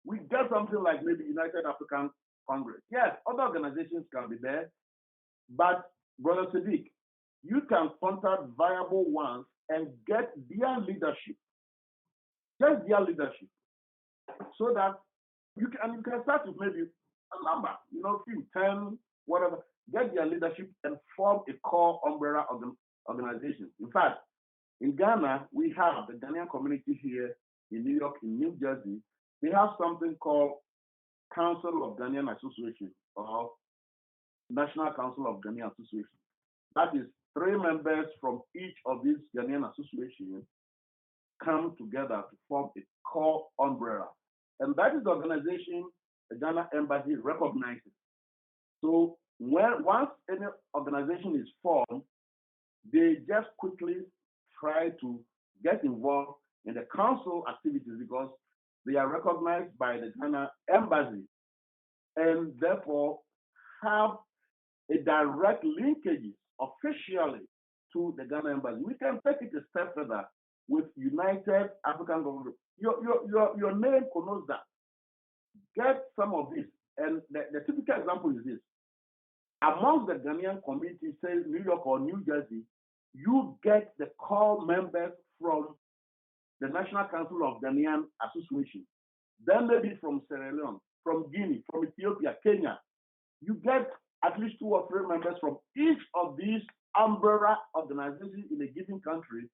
we get something like maybe United African Congress. Yes, other organizations can be there, but Brother Sadiq, you can contact viable ones and get their leadership, just their leadership, so that you can start with maybe a number, few, 10, whatever. Get their leadership and form a core umbrella organization. In fact, in Ghana, we have the Ghanaian community here in New York, in New Jersey. They have something called Council of Ghanaian Association or National Council of Ghanaian Association. That is 3 members from each of these Ghanaian associations come together to form a core umbrella. And that is the organization the Ghana Embassy recognizes. So once any organization is formed, they just quickly try to get involved in the council activities because they are recognized by the Ghana Embassy and therefore have a direct linkage officially to the Ghana Embassy. We can take it a step further with United African Community. Your name connotes that. Get some of this. And the typical example is this. Amongst the Ghanaian community, say New York or New Jersey, you get the core members from the National Council of Ghanaian Association. Then maybe from Sierra Leone, from Guinea, from Ethiopia, Kenya. You get at least 2 or 3 members from each of these umbrella organizations in a given country.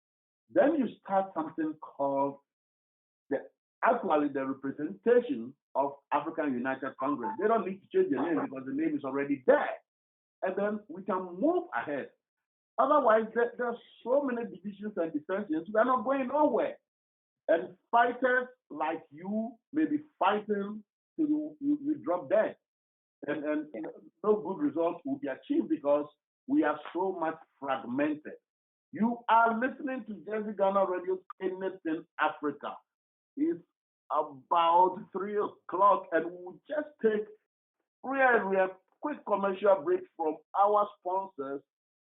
Then you start something called the representation of African United Congress. They don't need to change the name because the name is already there. And then we can move ahead. Otherwise, there are so many divisions and dissensions, we are not going nowhere. And fighters like you may be fighting till you drop dead. And no good results will be achieved because we are so much fragmented. You are listening to Jersey Ghana Radio, Anything Africa. It's about 3 o'clock, and we'll just take real quick commercial break from our sponsors,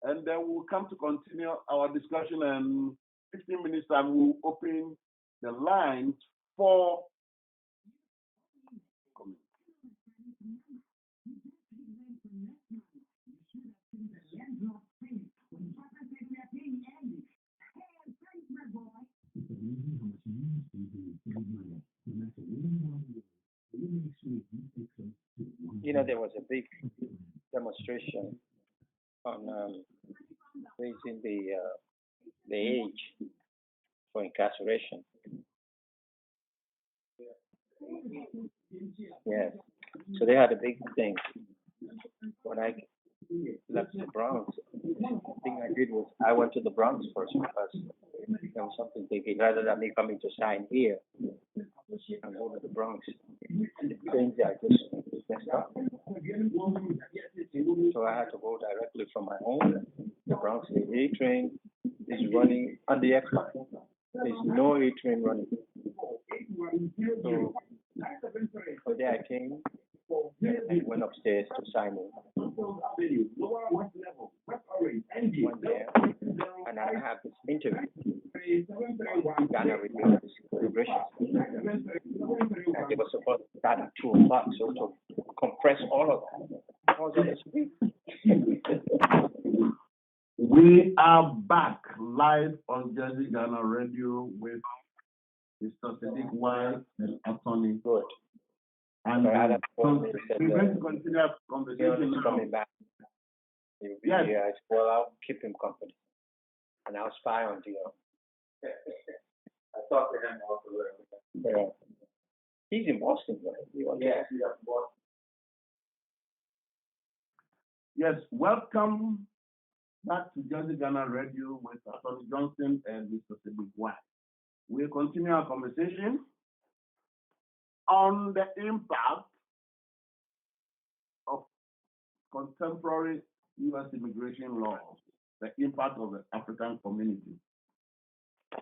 and then we'll come to continue our discussion. And 15 minutes time, we'll open the lines for You know, there was a big demonstration on raising the age for incarceration. Yes. So they had a big thing. When I left the Bronx, the thing I did was I went to the Bronx first because there was something thinking rather than me coming to sign here and go to the Bronx. And the trains are just messed up. So I had to go directly from my home. The Bronx, the A train is running on the X line. There's no A train running. So there I came and went upstairs to sign in. Went there, and I have this interview. Ghana review this immigration. And it was supposed to start at 2 o'clock, so to compress all of that, I was on the street. We are back live on Jersey Ghana Radio with Mr. Sadiq White and Attorney. Good. And we're going to continue our conversation now. Coming back. Yes. Well, I'll keep him company. And I'll spy on Dion. I talked to him also. Yeah. He's in Boston, right? Yeah, he's in Boston. Yes, welcome back to Jersey Ghana Radio with Attorney Johnson and Mr. Sadiq White. We'll continue our conversation on the impact of contemporary U.S. immigration laws, the impact of the African community.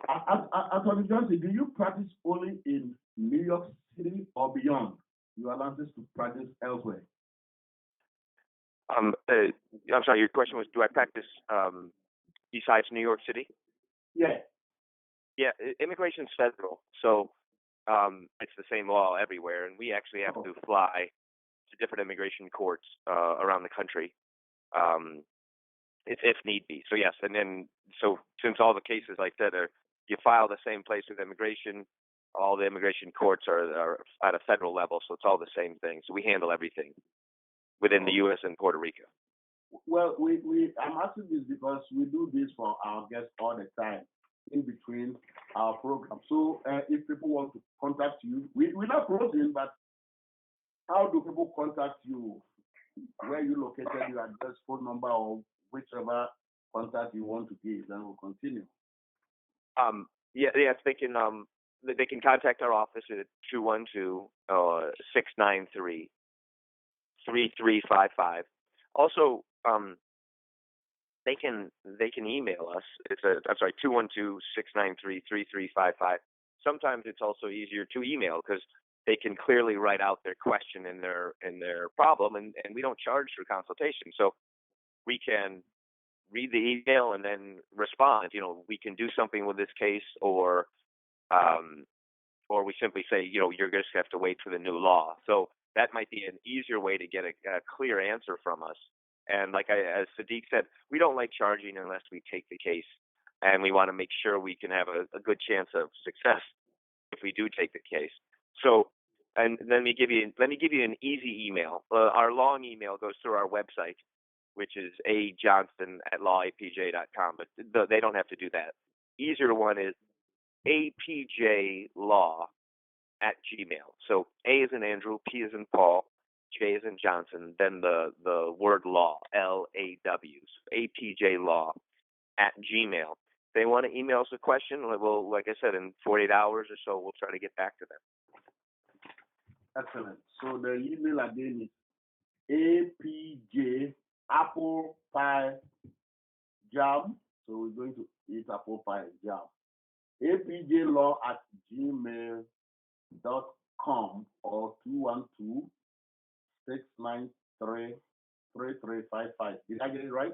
Attorney Johnson, do you practice only in New York City or beyond? You are licensed to practice elsewhere. I'm sorry, your question was, do I practice besides New York City? Yeah. Yeah, immigration's federal, so it's the same law everywhere, and we actually have to fly to different immigration courts around the country, if need be. So yes, and then so since all the cases, like I said, you file the same place with immigration, all the immigration courts are at a federal level, so it's all the same thing. So we handle everything within the U.S. and Puerto Rico. Well, I'm asking this because we do this for our guests all the time in between our program. So if people want to contact you, we're not closing, but how do people contact you? Where you located, your address, phone number, or whichever contact you want to give, then we'll continue. Yes, they can contact our office at 212-693-3355. Also, they can email us. It's 212-693-3355. Sometimes it's also easier to email because they can clearly write out their question and their problem, and we don't charge for consultation. So we can read the email and then respond. You know, we can do something with this case, or we simply say, you know, you're going to have to wait for the new law. So that might be an easier way to get a clear answer from us. And as Sadiq said, we don't like charging unless we take the case, and we want to make sure we can have a good chance of success if we do take the case. So, and let me give you an easy email. Our long email goes through our website, which is ajohnson@lawapj.com, but they don't have to do that. Easier one is apjlaw@gmail. So A is in Andrew, P is in Paul, J is in Johnson, then the word law, LAW, apjlaw@gmail. If they want to email us a question, well, like I said, in 48 hours or so, we'll try to get back to them. Excellent. So the email again is APJ apple pie jam. So we're going to eat apple pie jam. apjlaw@ gmail.com or 212-693-3355. Did I get it right?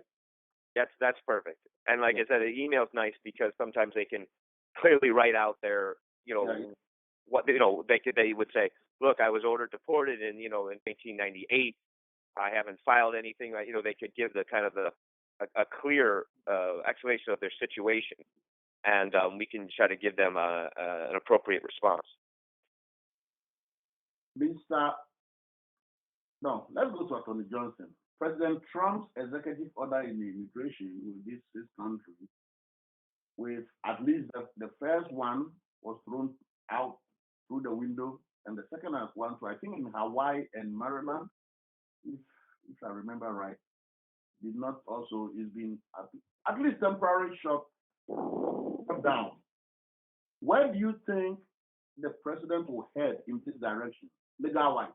That's perfect. And like I said, the email's nice because sometimes they can clearly write out their, what they would say. Look, I was ordered deported in 1998. I haven't filed anything. They could give the kind of a clear explanation of their situation, and we can try to give them an appropriate response. Let's go to Attorney Johnson. President Trump's executive order in immigration with this country, with at least the first one was thrown out through the window, and the second one, I think in Hawaii and Maryland, if I remember right, did not also is being at least temporarily shut down. Where do you think the president will head in this direction, legal-wise?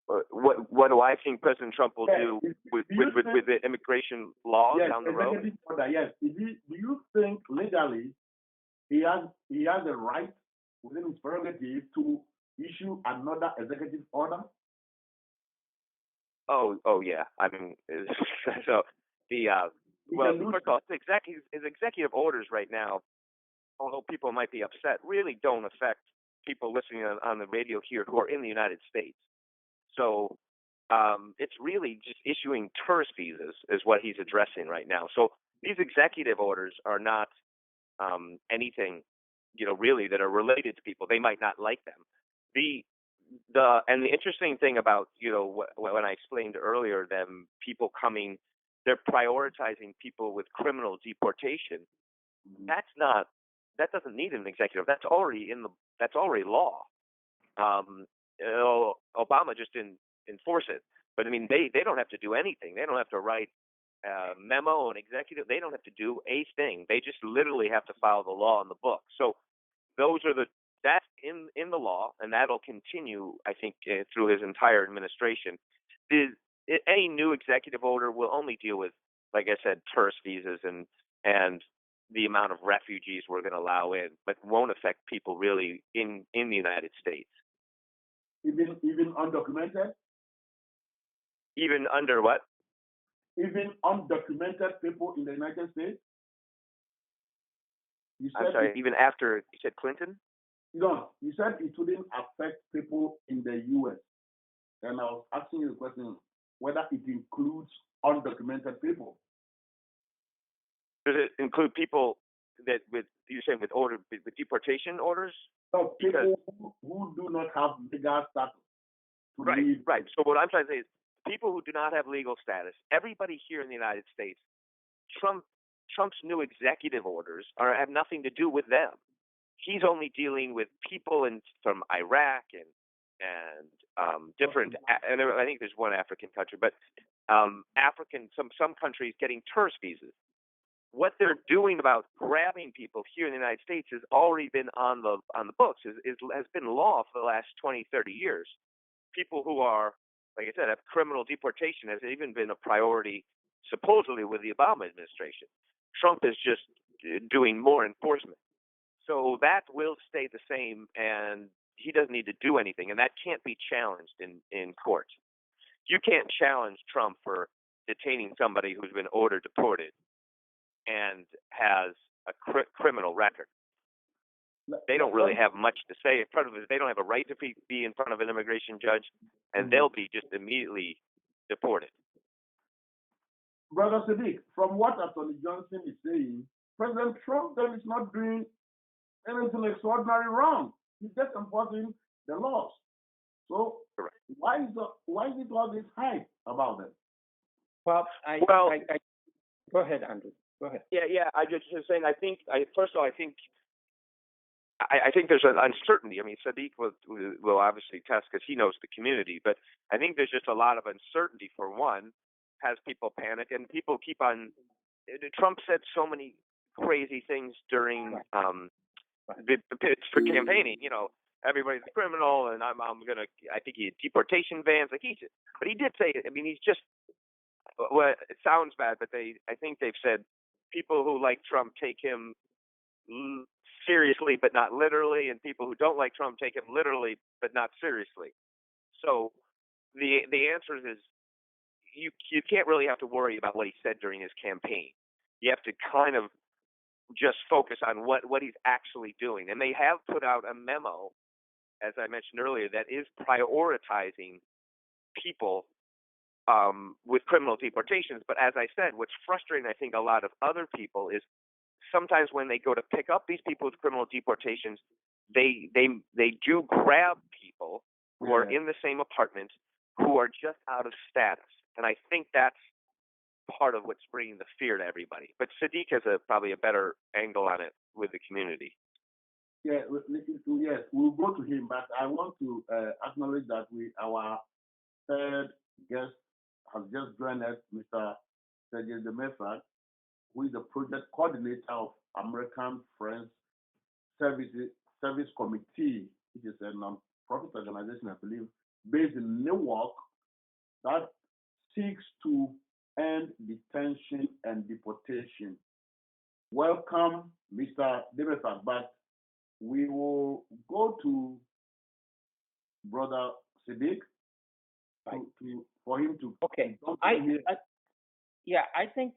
What do I think President Trump will do with the immigration laws down the road? Yes. Do you think legally he has the right within his prerogative to issue another executive order? Oh yeah. I mean, so first of all, his executive orders right now, although people might be upset, really don't affect people listening on the radio here who are in the United States. So it's really just issuing tourist visas is what he's addressing right now. So these executive orders are not anything, really that are related to people. They might not like them. The interesting thing about, when I explained earlier, them people coming, they're prioritizing people with criminal deportation. That doesn't need an executive. That's already law. Obama just didn't enforce it, but I mean, they don't have to do anything. They don't have to write a memo, an executive. They don't have to do a thing. They just literally have to follow the law in the book. So that's in the law, and that'll continue, I think, through his entire administration. Any new executive order will only deal with, like I said, tourist visas and the amount of refugees we're going to allow in, but won't affect people really in the United States. Even undocumented? Even under what? Even undocumented people in the United States? I'm sorry, even after you said Clinton? No, you said it wouldn't affect people in the U.S. And I was asking you the question whether it includes undocumented people. Does it include people that with deportation orders? No, people who do not have legal status. Right. So what I'm trying to say is people who do not have legal status, everybody here in the United States, Trump's new executive orders have nothing to do with them. He's only dealing with people from Iraq and different, and I think there's one African country, but some countries getting tourist visas. What they're doing about grabbing people here in the United States has already been on the books, has been law for the last 20, 30 years. People who are, like I said, have criminal deportation has even been a priority, supposedly, with the Obama administration. Trump is just doing more enforcement. So that will stay the same, and he doesn't need to do anything, and that can't be challenged in court. You can't challenge Trump for detaining somebody who's been ordered deported and has a criminal record. They don't really have much to say in front of it. They don't have a right to be in front of an immigration judge, and they'll be just immediately deported. Brother Sadiq, from what Attorney Johnson is saying, President Trump then is not doing anything extraordinary wrong. He's just enforcing the laws. So why is it all this hype about them? Well, go ahead, Andrew. Go ahead. Yeah. I just saying. I think first of all, I think there's an uncertainty. I mean, Sadiq will obviously test because he knows the community, but I think there's just a lot of uncertainty. For one, has people panic, and people keep on. Trump said so many crazy things during the pitch for campaigning. Everybody's a criminal, and I'm gonna. I think he had deportation bans, but he did say. I mean, he's just. Well, it sounds bad, but I think they've said people who like Trump take him seriously but not literally, and people who don't like Trump take him literally but not seriously. So the answer is you can't really have to worry about what he said during his campaign. You have to kind of just focus on what he's actually doing. And they have put out a memo, as I mentioned earlier, that is prioritizing people with criminal deportations. But as I said, what's frustrating, I think, a lot of other people is sometimes when they go to pick up these people with criminal deportations, they do grab people who are in the same apartment who are just out of status. And I think that's part of what's bringing the fear to everybody. But Sadiq has probably a better angle on it with the community. Yeah, yes, we'll go to him, but I want to acknowledge that our third guest has just joined us, Mr. Sergei Demefrak, who is the project coordinator of American Friends Service Committee, which is a non-profit organization, I believe, based in Newark, that seeks to end detention and deportation. Welcome, Mr. Demefrak, but we will go to Brother Sadiq for him to. Okay. Yeah, I think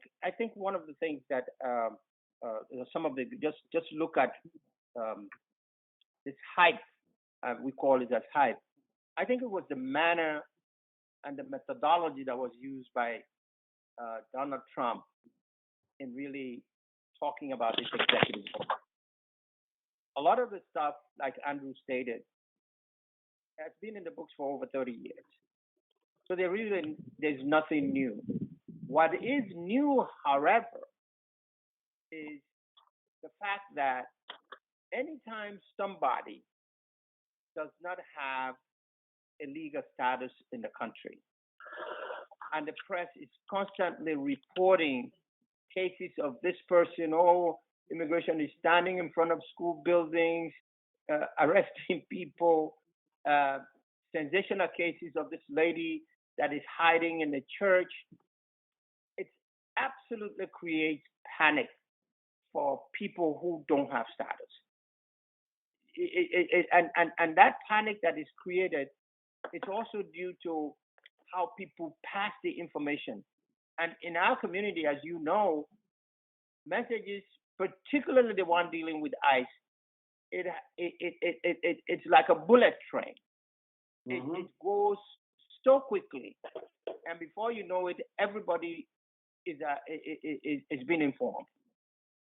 one of the things that some of the just look at this hype, we call it as hype. I think it was the manner and the methodology that was used by Donald Trump in really talking about this executive order. A lot of the stuff, like Andrew stated, has been in the books for over 30 years. So there's nothing new. What is new, however, is the fact that anytime somebody does not have a legal status in the country, and the press is constantly reporting cases of this person, immigration is standing in front of school buildings, arresting people, sensational cases of this lady that is hiding in the church. It absolutely creates panic for people who don't have status. And that panic that is created is also due to how people pass the information. And in our community, as you know, messages, particularly the one dealing with ICE, it's like a bullet train. Mm-hmm. It goes so quickly, and before you know it, everybody is being informed.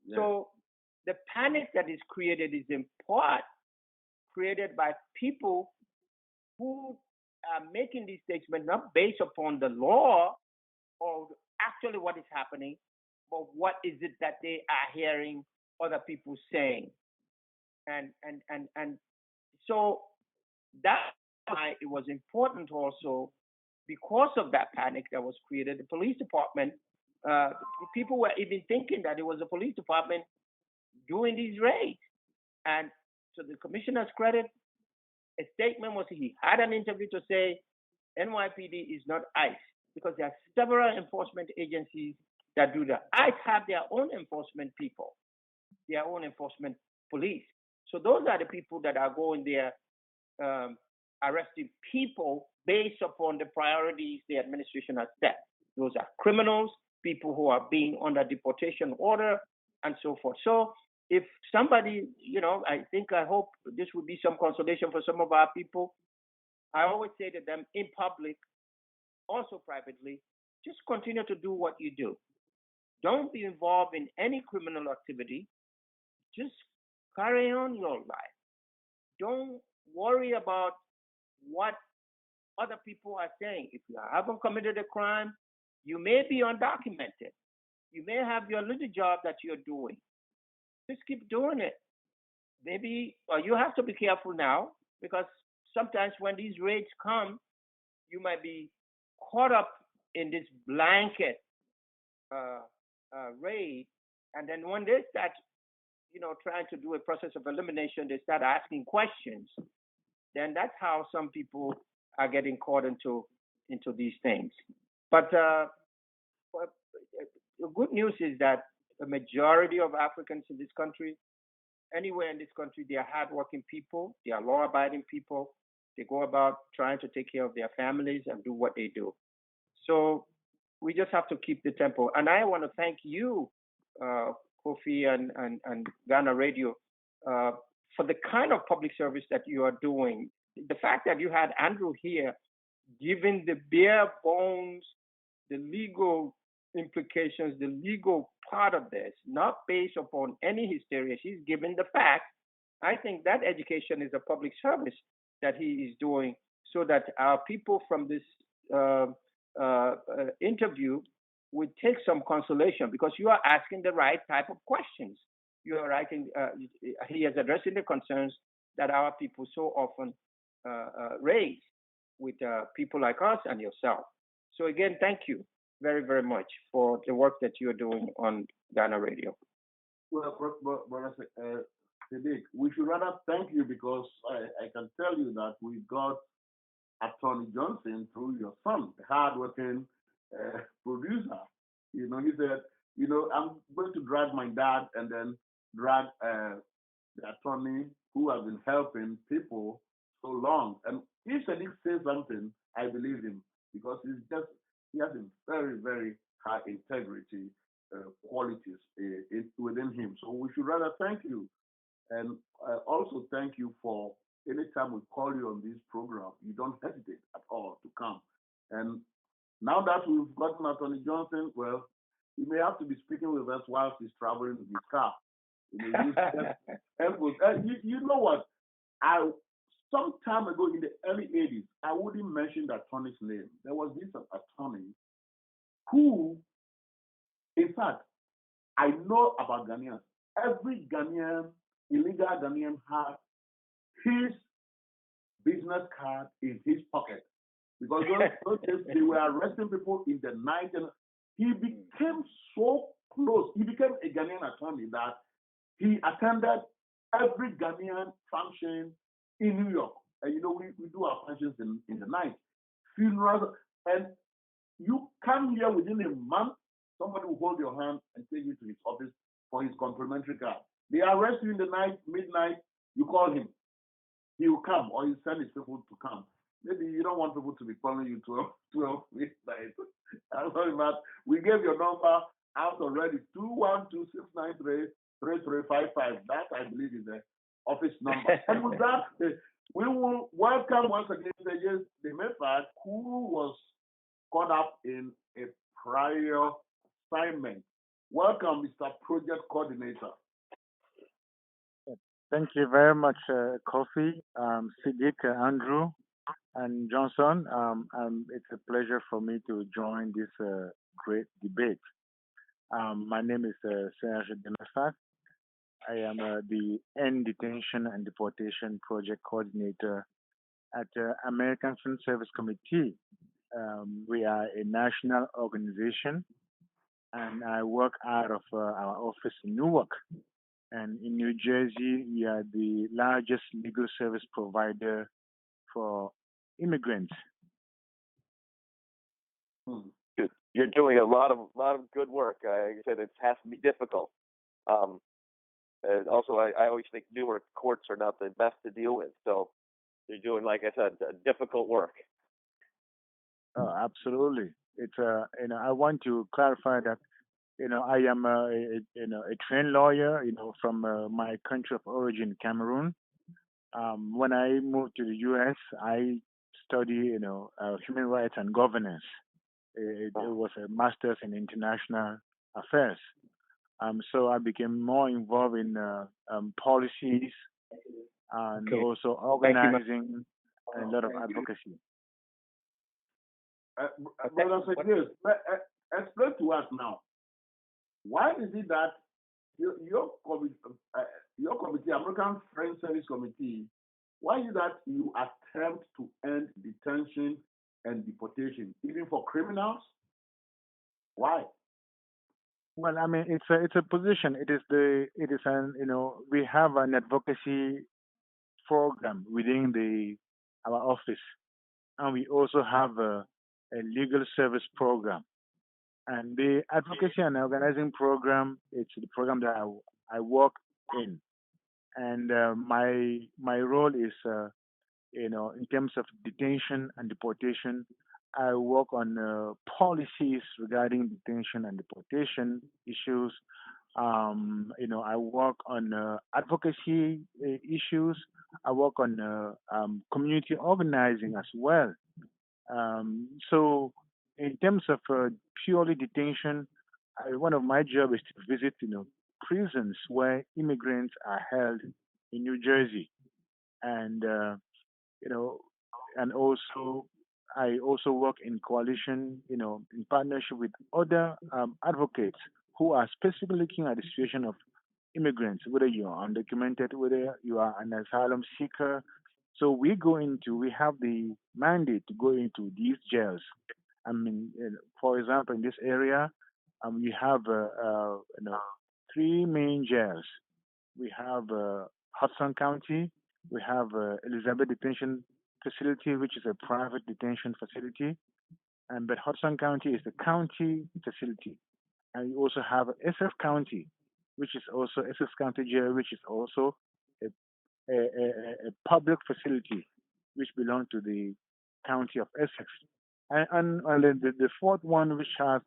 Yeah. So the panic that is created is in part created by people who are making these statements not based upon the law or actually what is happening, but what is it that they are hearing other people saying. And so that's why it was important also, because of that panic that was created, the police department, people were even thinking that it was the police department doing these raids. And to the commissioner's credit, a statement was he had an interview to say NYPD is not ICE, because there are several enforcement agencies that do that. ICE have their own enforcement people, their own enforcement police. So those are the people that are going there arresting people based upon the priorities the administration has set. Those are criminals, people who are being under deportation order, and so forth. So if somebody, I hope this would be some consolation for some of our people. I always say to them in public, also privately, just continue to do what you do. Don't be involved in any criminal activity. Just carry on your life. Don't worry about what other people are saying. If you haven't committed a crime, you may be undocumented. You may have your little job that you're doing. Just keep doing it. Maybe you have to be careful now, because sometimes when these raids come, you might be caught up in this blanket raid, and then when they start, trying to do a process of elimination, they start asking questions. Then that's how some people are getting caught into these things. But the good news is that the majority of Africans in this country anywhere in this country, they are hardworking people, they are law-abiding people. They go about trying to take care of their families and do what they do. So we just have to keep the tempo. And I want to thank you, Kofi and Ghana Radio, uh, for the kind of public service that you are doing. The fact that you had Andrew here, giving the bare bones, the legal implications, the legal part of this, not based upon any hysteria. She's given the facts. I think that education is a public service that he is doing so that our people from this uh, interview would take some consolation because you are asking the right type of questions. You are writing, he is addressing the concerns that our people so often raise with people like us and yourself. So again, thank you very, very much for the work that you're doing on Ghana Radio. Well, Brother Sadiq, we should rather thank you because I can tell you that we got Attorney Johnson through your son, the hardworking producer. He said, I'm going to drag my dad and then drag the attorney who has been helping people so long. And if Sadiq says something, I believe him because he has a very, very high integrity qualities within him. So we should rather thank you. And also thank you for anytime we call you on this program, you don't hesitate at all to come. And now that we've gotten Attorney Johnson, well, he may have to be speaking with us whilst he's traveling in his car. You know what? Some time ago in the early 80s, I wouldn't mention the attorney's name. There was this attorney who, in fact, I know about Ghanaians. Every Ghanaian, illegal Ghanaian, had his business card in his pocket because those days they were arresting people in the night, and he became so close. He became a Ghanaian attorney that he attended every Ghanaian function in New York. And we do our functions in the night, funerals, and you come here within a month, somebody will hold your hand and take you to his office for his complimentary card. They arrest you in the night, midnight, you call him. He will come, or you send his people to come. Maybe you don't want people to be calling you 12 midnight. I'm sorry, but we gave your number out already, 212-693-3355. That, I believe, is the office number. And with that, we will welcome once again the member who was caught up in a prior assignment. Welcome, Mr. Project Coordinator. Thank you very much, Kofi, Siddiq, Andrew, and Johnson. It's a pleasure for me to join this great debate. My name is Serge Demefat. I am the End Detention and Deportation Project Coordinator at the American Film Service Committee. We are a national organization, and I work out of our office in Newark. And in New Jersey, we are the largest legal service provider for immigrants. You're doing a lot of good work. Like I said, it has to be difficult. And also, I always think Newark courts are not the best to deal with. So you're doing, like I said, difficult work. Oh, absolutely. It's I want to clarify that I am a trained lawyer, from my country of origin, Cameroon. When I moved to the U.S., I study, human rights and governance. It was a master's in international affairs. So I became more involved in policies and also organizing and a lot of advocacy. Brother Secretary, explain to us now. Why is it that your committee, American Friends Service Committee, why is it that you attempt to end detention and deportation, even for criminals? Why? Well, I mean, it's a position. It is an we have an advocacy program within our office, and we also have a legal service program. And the advocacy and organizing program, it's the program that I work in. And my role is, in terms of detention and deportation, I work on policies regarding detention and deportation issues. I work on advocacy issues. I work on community organizing as well. So, in terms of purely detention, one of my job is to visit, prisons where immigrants are held in New Jersey, and you know, and also I also work in coalition, in partnership with other advocates who are specifically looking at the situation of immigrants, whether you are undocumented, whether you are an asylum seeker. So we have the mandate to go into these jails. I mean, for example, in this area, we have three main jails. We have Hudson County, we have Elizabeth Detention Facility, which is a private detention facility, and but Hudson County is the county facility, and you also have SF County, which is also SF County Jail, which is also a, a public facility, which belongs to the county of Essex, and then the fourth one, which has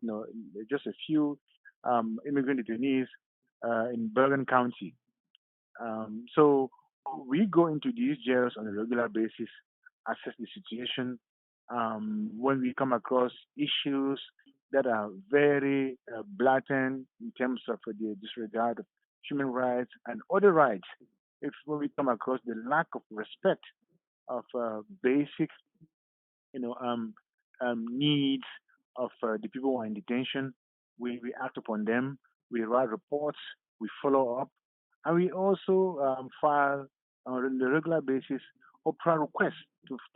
just a few immigrant detainees in Bergen County. So we go into these jails on a regular basis, assess the situation. When we come across issues that are very blatant in terms of the disregard of human rights and other rights, if when we come across the lack of respect of basic needs of the people who are in detention. We act upon them. We write reports. We follow up. And we also file on a regular basis OPRA requests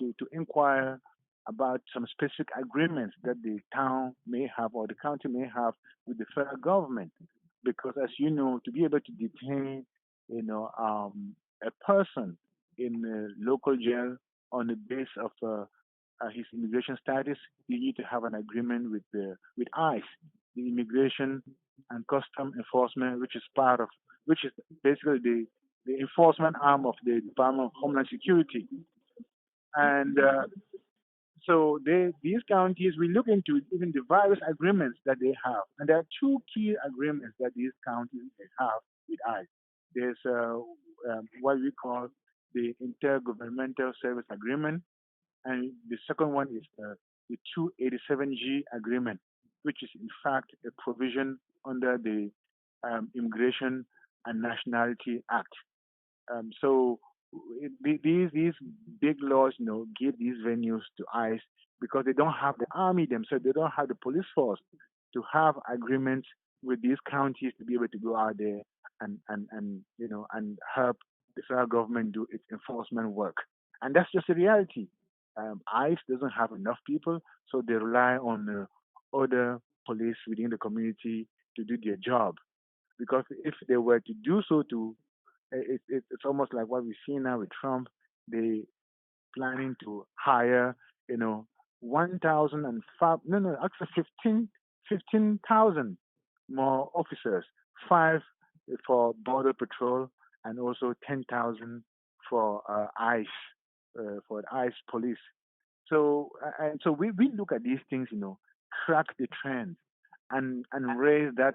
to inquire about some specific agreements that the town may have or the county may have with the federal government. Because as you know, to be able to detain, a person in a local jail on the basis of his immigration status, you need to have an agreement with ICE, the Immigration and Custom Enforcement, which is basically the enforcement arm of the Department of Homeland Security. And so these counties, we look into even the various agreements that they have, and there are two key agreements that these counties have with ICE. There's what we call the Intergovernmental Service Agreement, and the second one is the 287G agreement, which is in fact a provision under the Immigration and Nationality Act. So these big laws, give these venues to ICE because they don't have the army themselves, they don't have the police force to have agreements with these counties to be able to go out there and help the federal government do its enforcement work. And that's just a reality. ICE doesn't have enough people, so they rely on other police within the community to do their job. Because if they were to do so, it's almost like what we see now with Trump. They planning to hire, 1,005, no, actually 15,000 more officers, five for border patrol, and also 10,000 for ICE, for ICE police. So and so we look at these things, track the trend, and raise that,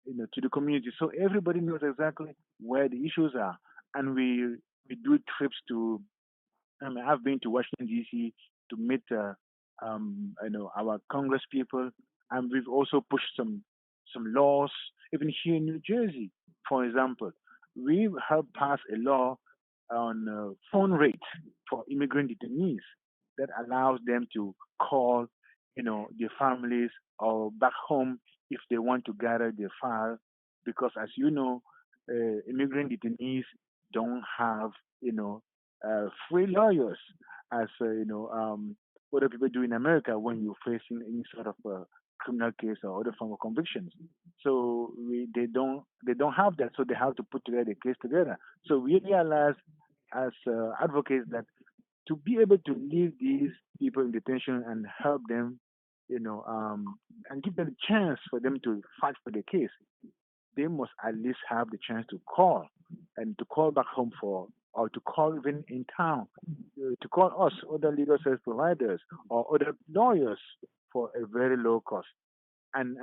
to the community, so everybody knows exactly where the issues are, and we do trips to. I've been to Washington D.C. to meet, our Congress people, and we've also pushed some laws, even here in New Jersey. For example, we have passed a law on phone rates for immigrant detainees that allows them to call, their families or back home if they want to gather their file, because as you know, immigrant detainees don't have, free lawyers as other people do in America when you're facing any sort of criminal case or other form of convictions. So they don't have that, so they have to put together a case together. So we realize as advocates that to be able to leave these people in detention and help them, and give them a chance for them to fight for their case, they must at least have the chance to call and to call back home for, or to call even in town, to call us, other legal service providers or other lawyers for a very low cost. And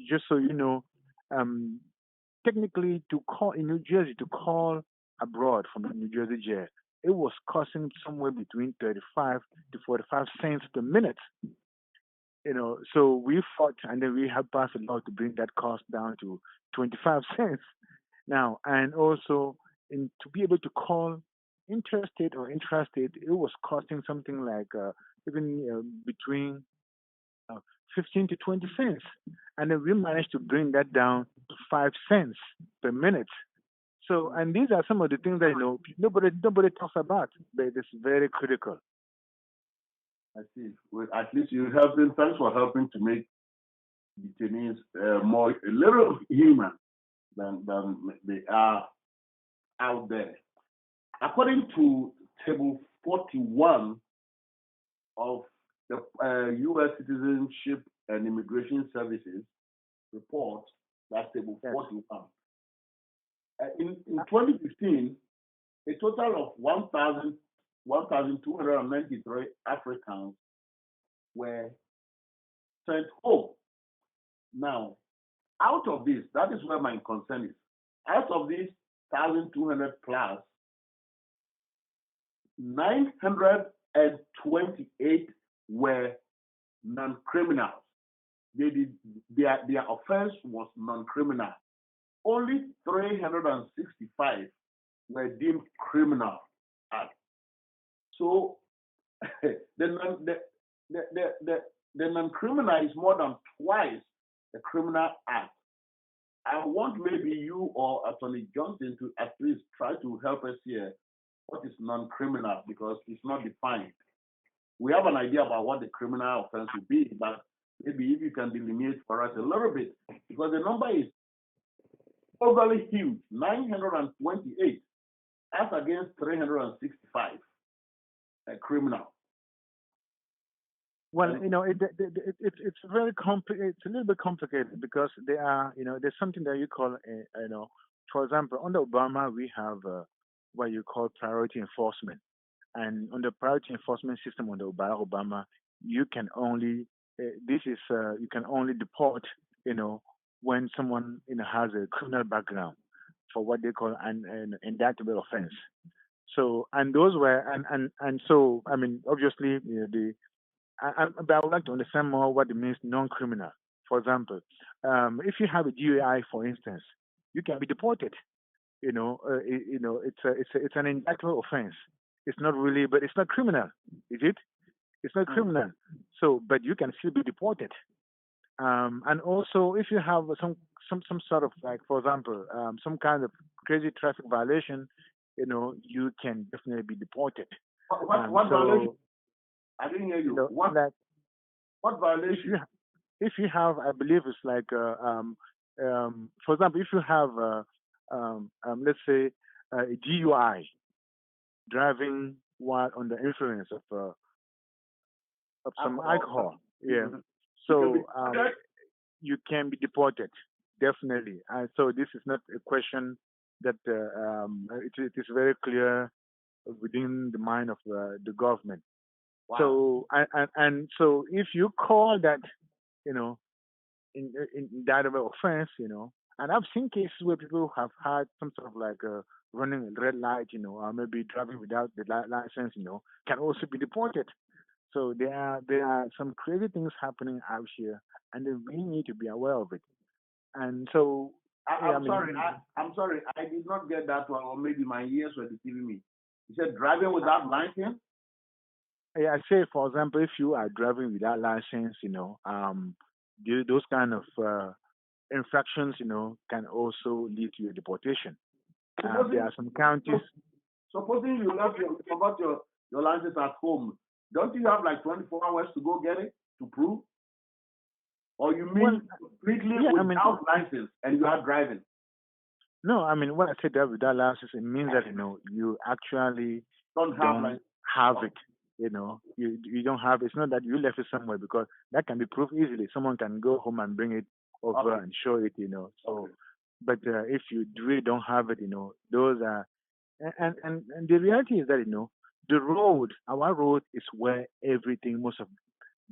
just so you know, um, technically to call in New Jersey, to call abroad from the New Jersey jail, it was costing somewhere between 35 to 45 cents per minute. So we fought and then we have passed a law to bring that cost down to 25 cents now. And also, to be able to call interstate or intrastate, it was costing something like even between uh, 15 to 20 cents. And then we managed to bring that down to 5 cents per minute. So, and these are some of the things that nobody talks about, but it's very critical. I see. Well, at least you helping. Thanks for helping to make detainees more a little human than they are out there. According to Table 41 of the U.S. Citizenship and Immigration Services report, that's Table 41. In 2015, a total of 1,293 Africans were sent home. Now, out of this, that is where my concern is. Out of these 1,200 plus, 928 were non-criminals. Their offense was non-criminal. Only 365 were deemed criminal acts. So the non-criminal is more than twice the criminal act. I want maybe you or Attorney Johnson to at least try to help us here. What is non-criminal? Because it's not defined. We have an idea about what the criminal offense would be, but maybe if you can delineate for us a little bit, because the number is overly huge, 928, as against 365 criminal. Well, it's very complicated. It's a little bit complicated because there's something that you call, for example, under Obama we have what you call priority enforcement, and under priority enforcement system under Barack Obama, you can only you can only deport, when someone has a criminal background for what they call an indictable offense. So, and those were and so I mean obviously but I would like to understand more what it means non-criminal. For example, if you have a DUI, for instance, you can be deported. It's an indictable offense. It's not really, but it's not criminal, is it? It's not criminal. So, but you can still be deported. And also, if you have some sort of, like, for example, some kind of crazy traffic violation, you can definitely be deported. What violation? I didn't hear you. What violation? If you have, I believe it's like, for example, if you have, let's say, a DUI, driving while under influence of some alcohol, yeah. So you can be deported, definitely. And so this is not a question that it is very clear within the mind of the government. Wow. So and so if you call that, in that offense, and I've seen cases where people have had some sort of like running a red light, or maybe driving without the license, can also be deported. So there are some crazy things happening out here, and we need to be aware of it. And so I'm sorry. I'm sorry. I did not get that one, or maybe my ears were deceiving me. You said driving without license? Yeah, I say, for example, if you are driving without license, those kind of infractions, can also lead to your deportation. There are some counties. Supposing you forgot your license at home, don't you have like 24 hours to go get it to prove? Or you mean completely without license and you are driving? No, I mean, when I say that without license, it means that you actually don't have it. You don't have. It's not that you left it somewhere, because that can be proved easily. Someone can go home and bring it over and show it. So But if you really don't have it, those are and the reality is that the road, our road is where everything, most of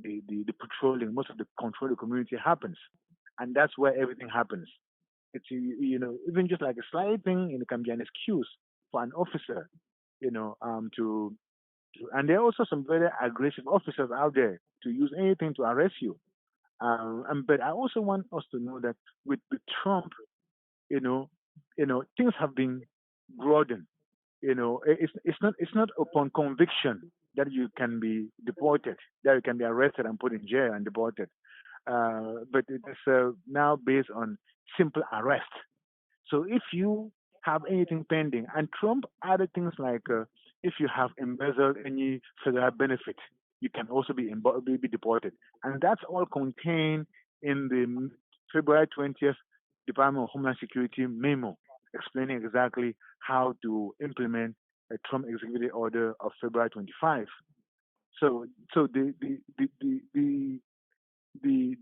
the patrolling, most of the control of the community happens, and that's where everything happens. It's even just like a slight thing, it can be an excuse for an officer, and there are also some very aggressive officers out there to use anything to arrest you. But I also want us to know that with Trump, you know, things have been broadened. It's not upon conviction that you can be deported, that you can be arrested and put in jail and deported. But it is now based on simple arrest. So if you have anything pending, and Trump added things like if you have embezzled any federal benefit, you can also be deported, and that's all contained in the February 20th Department of Homeland Security memo explaining exactly how to implement a Trump executive order of February 25. So the, the, the, the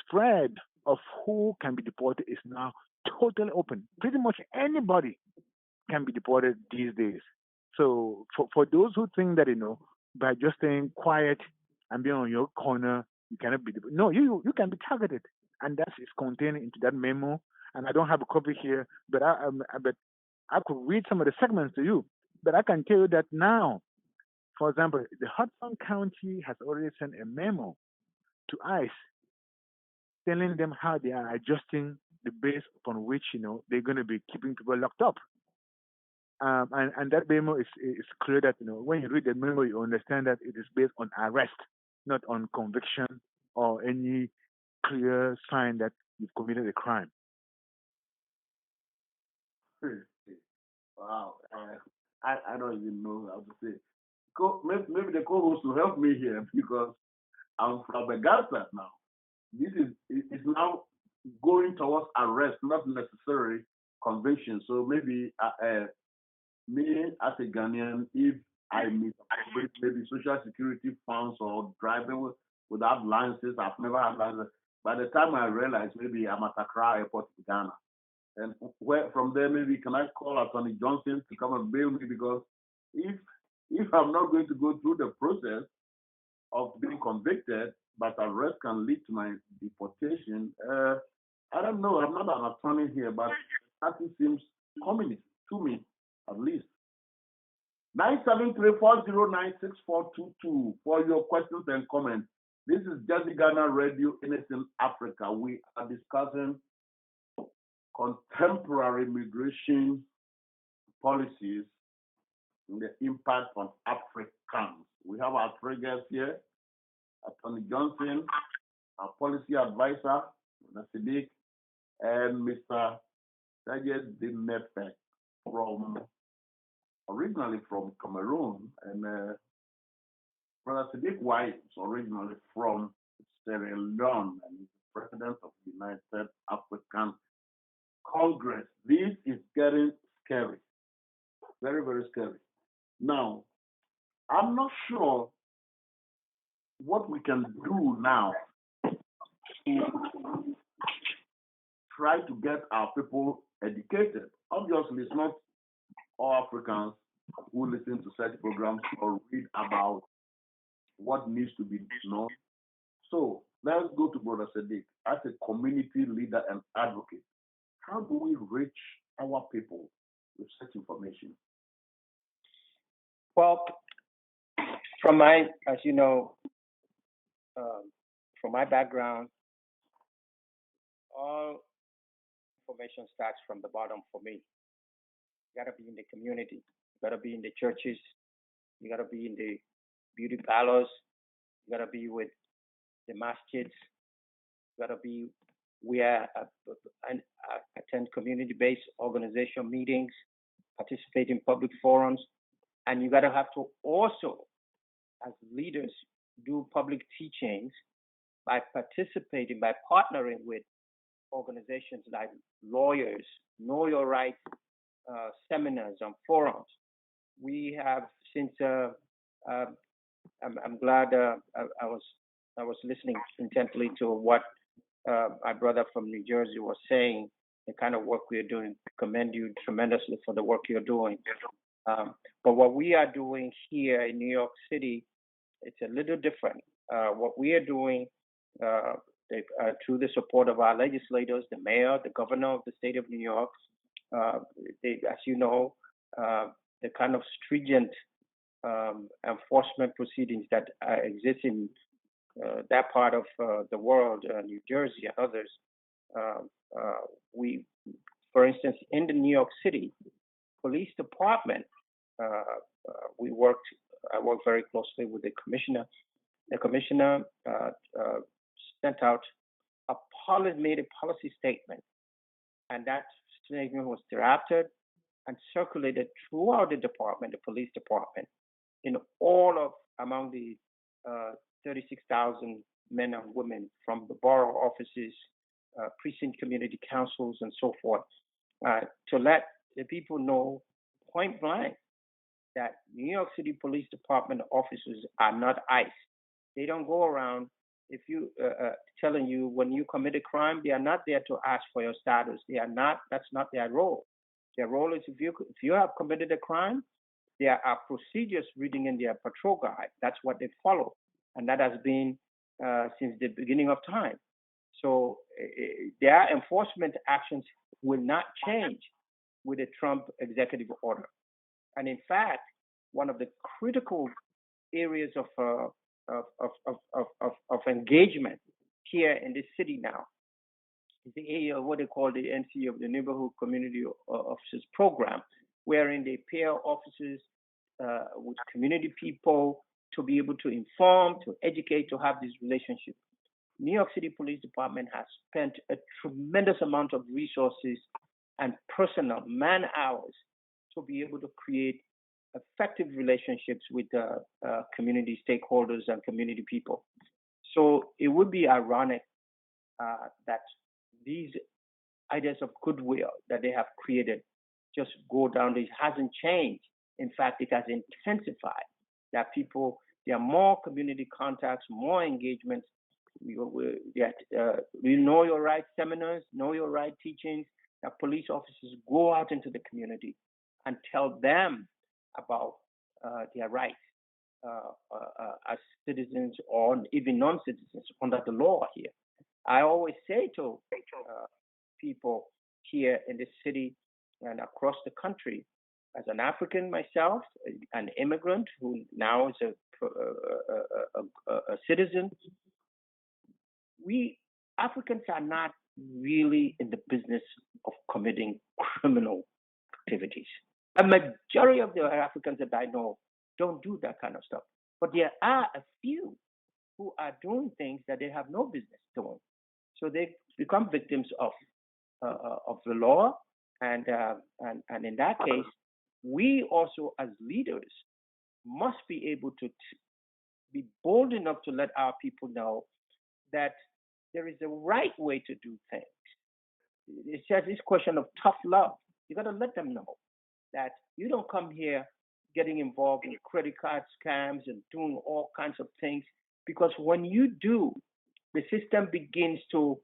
spread of who can be deported is now totally open. Pretty much anybody can be deported these days. So for those who think that by just staying quiet and being on your corner you cannot be deported. No, you can be targeted, and that is contained into that memo. And I don't have a copy here, but I could read some of the segments to you. But I can tell you that now, for example, the Hudson County has already sent a memo to ICE telling them how they are adjusting the base upon which they're going to be keeping people locked up. And that memo is clear that when you read the memo, you understand that it is based on arrest, not on conviction or any clear sign that you've committed a crime. Wow. I don't even know how to say. Maybe the co-host will help me here because I'm flabbergasted now. This is now going towards arrest, not necessarily conviction. So maybe me as a Ghanaian, if I misappropriate maybe social security funds or driving without licenses, I've never had license. By the time I realize maybe I'm at Accra Airport in Ghana, and from there maybe can I call Attorney Johnson to come and bail me because if I'm not going to go through the process of being convicted, but arrest can lead to my deportation. I don't know. I'm not an attorney here, but that seems communist to me, at least. 973-409-6422 for your questions and comments. This is Jazzy Ghana Radio Innocent Africa. We are discussing contemporary immigration policies and the impact on Africans. We have our three guests here, Attorney Johnson, our policy advisor, Mr. Siddiq, and Mr. Sajed Dinefek originally from Cameroon, and Brother Siddiq White is originally from Sierra Leone and is the president of the United African Congress. This is getting scary, very, very scary. Now, I'm not sure what we can do now to try to get our people educated. Obviously, it's not all Africans who listen to such programs or read about what needs to be known. So let's go to Brother Sadiq as a community leader and advocate. How do we reach our people with such information? Well, from my, as you know, from my background, all information starts from the bottom for me. You gotta be in the community. You gotta be in the churches. You gotta be in the beauty parlors. You gotta be with the masjids. You gotta be where I attend community-based organization meetings, participate in public forums, and you gotta have to also, as leaders, do public teachings by participating, by partnering with organizations like lawyers, know your rights, seminars and forums. We have since I'm glad I was listening intently to what my brother from New Jersey was saying, the kind of work we are doing. Commend you tremendously for the work you're doing. But what we are doing here in New York City, it's a little different. What we are doing through the support of our legislators, the mayor, the governor of the state of New York, as you know, the kind of stringent enforcement proceedings that exist in that part of the world, New Jersey and others. We, for instance, in the New York City Police Department, I worked very closely with the commissioner. The commissioner sent out made a policy statement, and that statement was drafted and circulated throughout the department, the police department, in among the 36,000 men and women from the borough offices, precinct community councils, and so forth, to let the people know point blank that New York City Police Department officers are not ICE. They don't go around telling you when you commit a crime. They are not there to ask for your status. They are not. That's not their role. Their role is if you have committed a crime, there are procedures written in their patrol guide. That's what they follow, and that has been since the beginning of time. So their enforcement actions will not change with the Trump executive order. And in fact, one of the critical areas of engagement here in this city now is the area of what they call the NC of the Neighborhood Community Officers Program, wherein they pair officers with community people to be able to inform, to educate, to have this relationship. New York City Police Department has spent a tremendous amount of resources and personnel, man hours, to be able to create effective relationships with community stakeholders and community people. So it would be ironic that these ideas of goodwill that they have created just go down. It hasn't changed. In fact, it has intensified. There are more community contacts, more engagement. We know your right seminars, know your right teachings. That police officers go out into the community and tell them about their rights as citizens or even non-citizens under the law here. I always say to people here in the city and across the country, as an African myself, an immigrant who now is a citizen, we Africans are not really in the business of committing criminal activities. A majority of the Africans that I know don't do that kind of stuff. But there are a few who are doing things that they have no business doing. So they become victims of the law. And in that case, we also as leaders must be able to be bold enough to let our people know that there is a right way to do things. It's just this question of tough love. You got to let them know that you don't come here getting involved in credit card scams and doing all kinds of things, because when you do, the system begins to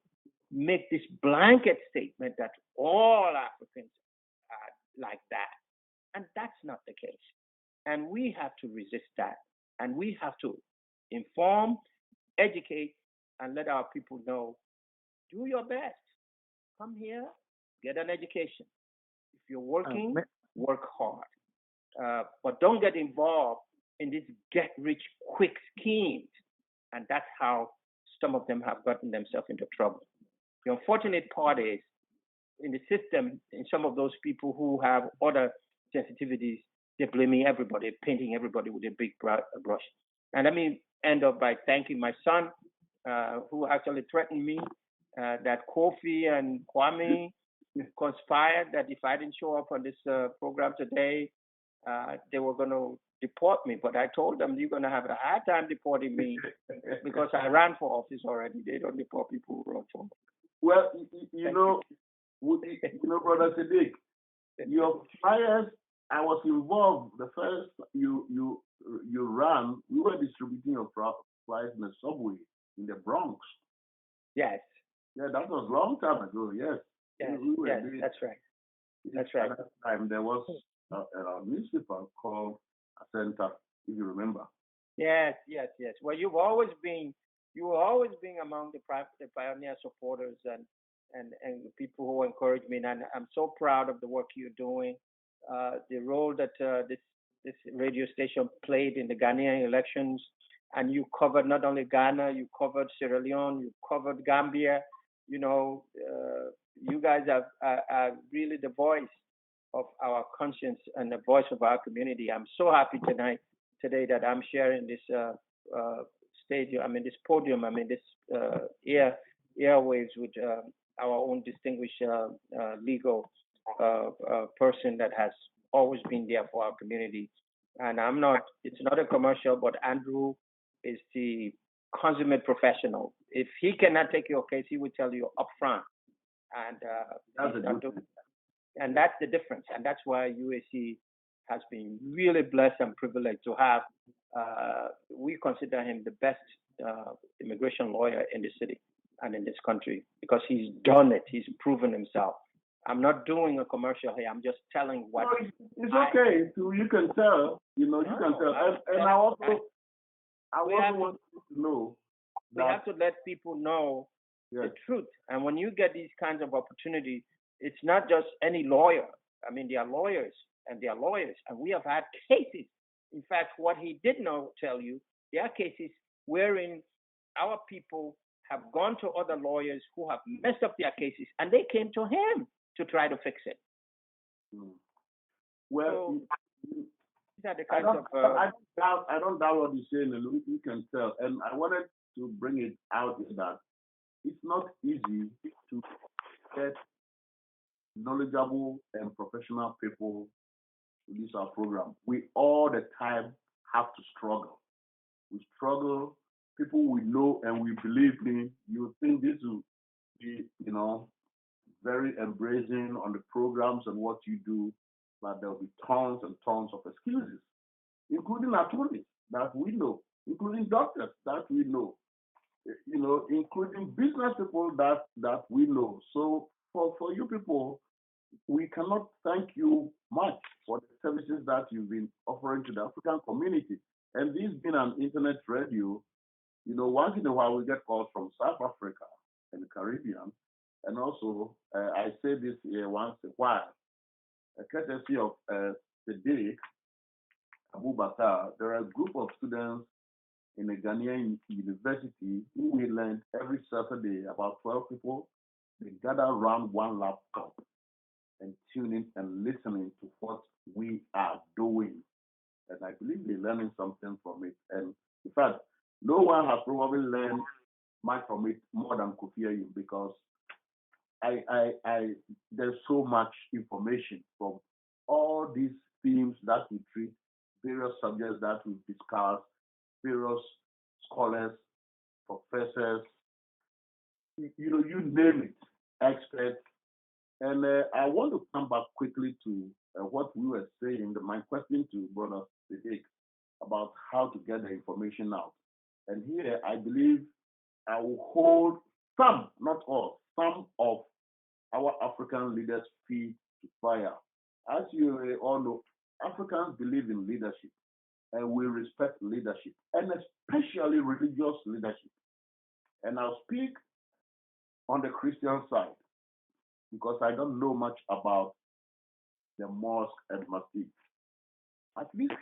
make this blanket statement that all Africans are like that. And that's not the case. And we have to resist that. And we have to inform, educate, and let our people know, do your best. Come here, get an education. If you're working, work hard. But don't get involved in these get-rich-quick schemes. And that's how some of them have gotten themselves into trouble. The unfortunate part is, in the system, in some of those people who have other sensitivities, they're blaming everybody, painting everybody with a big brush. And let me end up by thanking my son, who actually threatened me that Kofi and Kwame conspired that if I didn't show up on this program today, they were going to deport me. But I told them, you're going to have a hard time deporting me because I ran for office already. They don't deport people who run for office. Well, you know, Brother Sadiq, your flyers, I was involved. The first you ran, we were distributing your flyers in the subway in the Bronx. Yes. Yeah, that was a long time ago. Yes, Yes, we were yes, doing that's right. it. That's right. At that time. There was a newspaper called Center, if you remember. Yes, yes, yes. Well, you were always being among the pioneer supporters and the people who encourage me, and I'm so proud of the work you're doing, the role that this radio station played in the Ghanaian elections, and you covered not only Ghana, you covered Sierra Leone, you covered Gambia. You know, you guys are really the voice of our conscience and the voice of our community. I'm so happy today that I'm sharing this uh, stage. I mean, this podium. I mean, this airwaves with our own distinguished legal person that has always been there for our community. And I'm not. It's not a commercial, but Andrew is the consummate professional. If he cannot take your case, he will tell you upfront, and That's he's a not good doing. thing. And that's the difference, and that's why UAC has been really blessed and privileged to have. We consider him the best immigration lawyer in the city and in this country because he's done it. He's proven himself. I'm not doing a commercial here. I'm just telling what No, it's I. okay. You can tell. You know, you can No, tell. And I we also have want you to know we that have to let people know yes, the truth. And when you get these kinds of opportunity, it's not just any lawyer. I mean, they are lawyers and they are lawyers. And we have had cases. In fact, what he did not tell you, there are cases wherein our people have gone to other lawyers who have messed up their cases and they came to him to try to fix it. mm, well, So you- these are the I kinds don't, of I don't doubt what you're saying, and you can tell. And I wanted to bring it out that it's not easy to get knowledgeable and professional people to this our program. We all the time have to struggle. We struggle. People we know and we believe in. You think this will be, very embracing on the programs and what you do, but there will be tons and tons of excuses, including attorneys that we know, including doctors that we know, including business people that we know. So for you people, we cannot thank you much for the services that you've been offering to the African community. And this being an internet radio, once in a while we get calls from South Africa and the Caribbean. And also, I say this here once a while, courtesy of Sadiq Abubakar, there are a group of students in a Ghanaian university who we learn every Saturday, about 12 people. They gather around one laptop and tune in and listening to what we are doing. And I believe they're learning something from it. And in fact, no one has probably learned much from it more than Kofi Ayim because there's so much information from all these themes that we treat, various subjects that we discuss, various scholars, professors, you name it, experts. And I want to come back quickly to what we were saying. My question to Brother Siddiq about how to get the information out. And here, I believe I will hold some, not all, some of our African leaders' feet to fire. As you all know, Africans believe in leadership and we respect leadership, and especially religious leadership. And I'll speak on the Christian side because I don't know much about the mosque and masjid. At least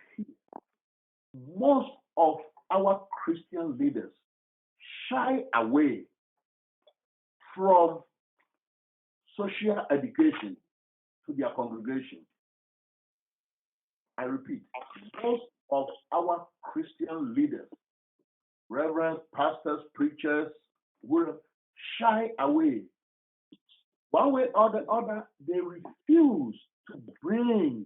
most of our Christian leaders shy away from social education to their congregation. I repeat, most of our Christian leaders, reverends, pastors, preachers, will shy away. One way or the other, they refuse to bring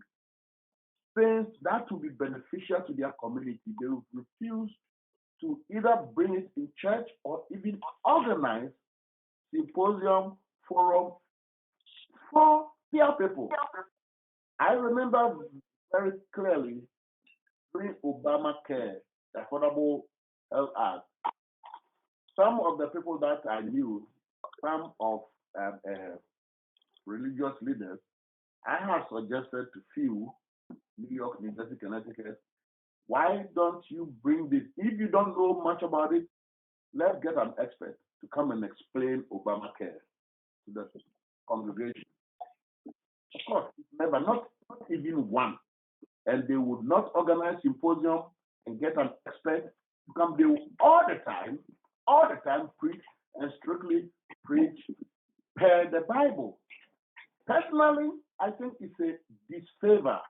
things that will be beneficial to their community. They refuse to either bring it in church or even organize symposium, forum for their people. I remember very clearly during Obamacare, Affordable Health Act, some of the people that I knew some of religious leaders, I have suggested to few, New York, New Jersey, Connecticut, why don't you bring this? If you don't know much about it, let's get an expert to come and explain Obamacare to the congregation. Of course, never, not even one. And they would not organize symposium and get an expert to come. They will all the time preach and strictly preach per the Bible. Personally, I think it's a disfavor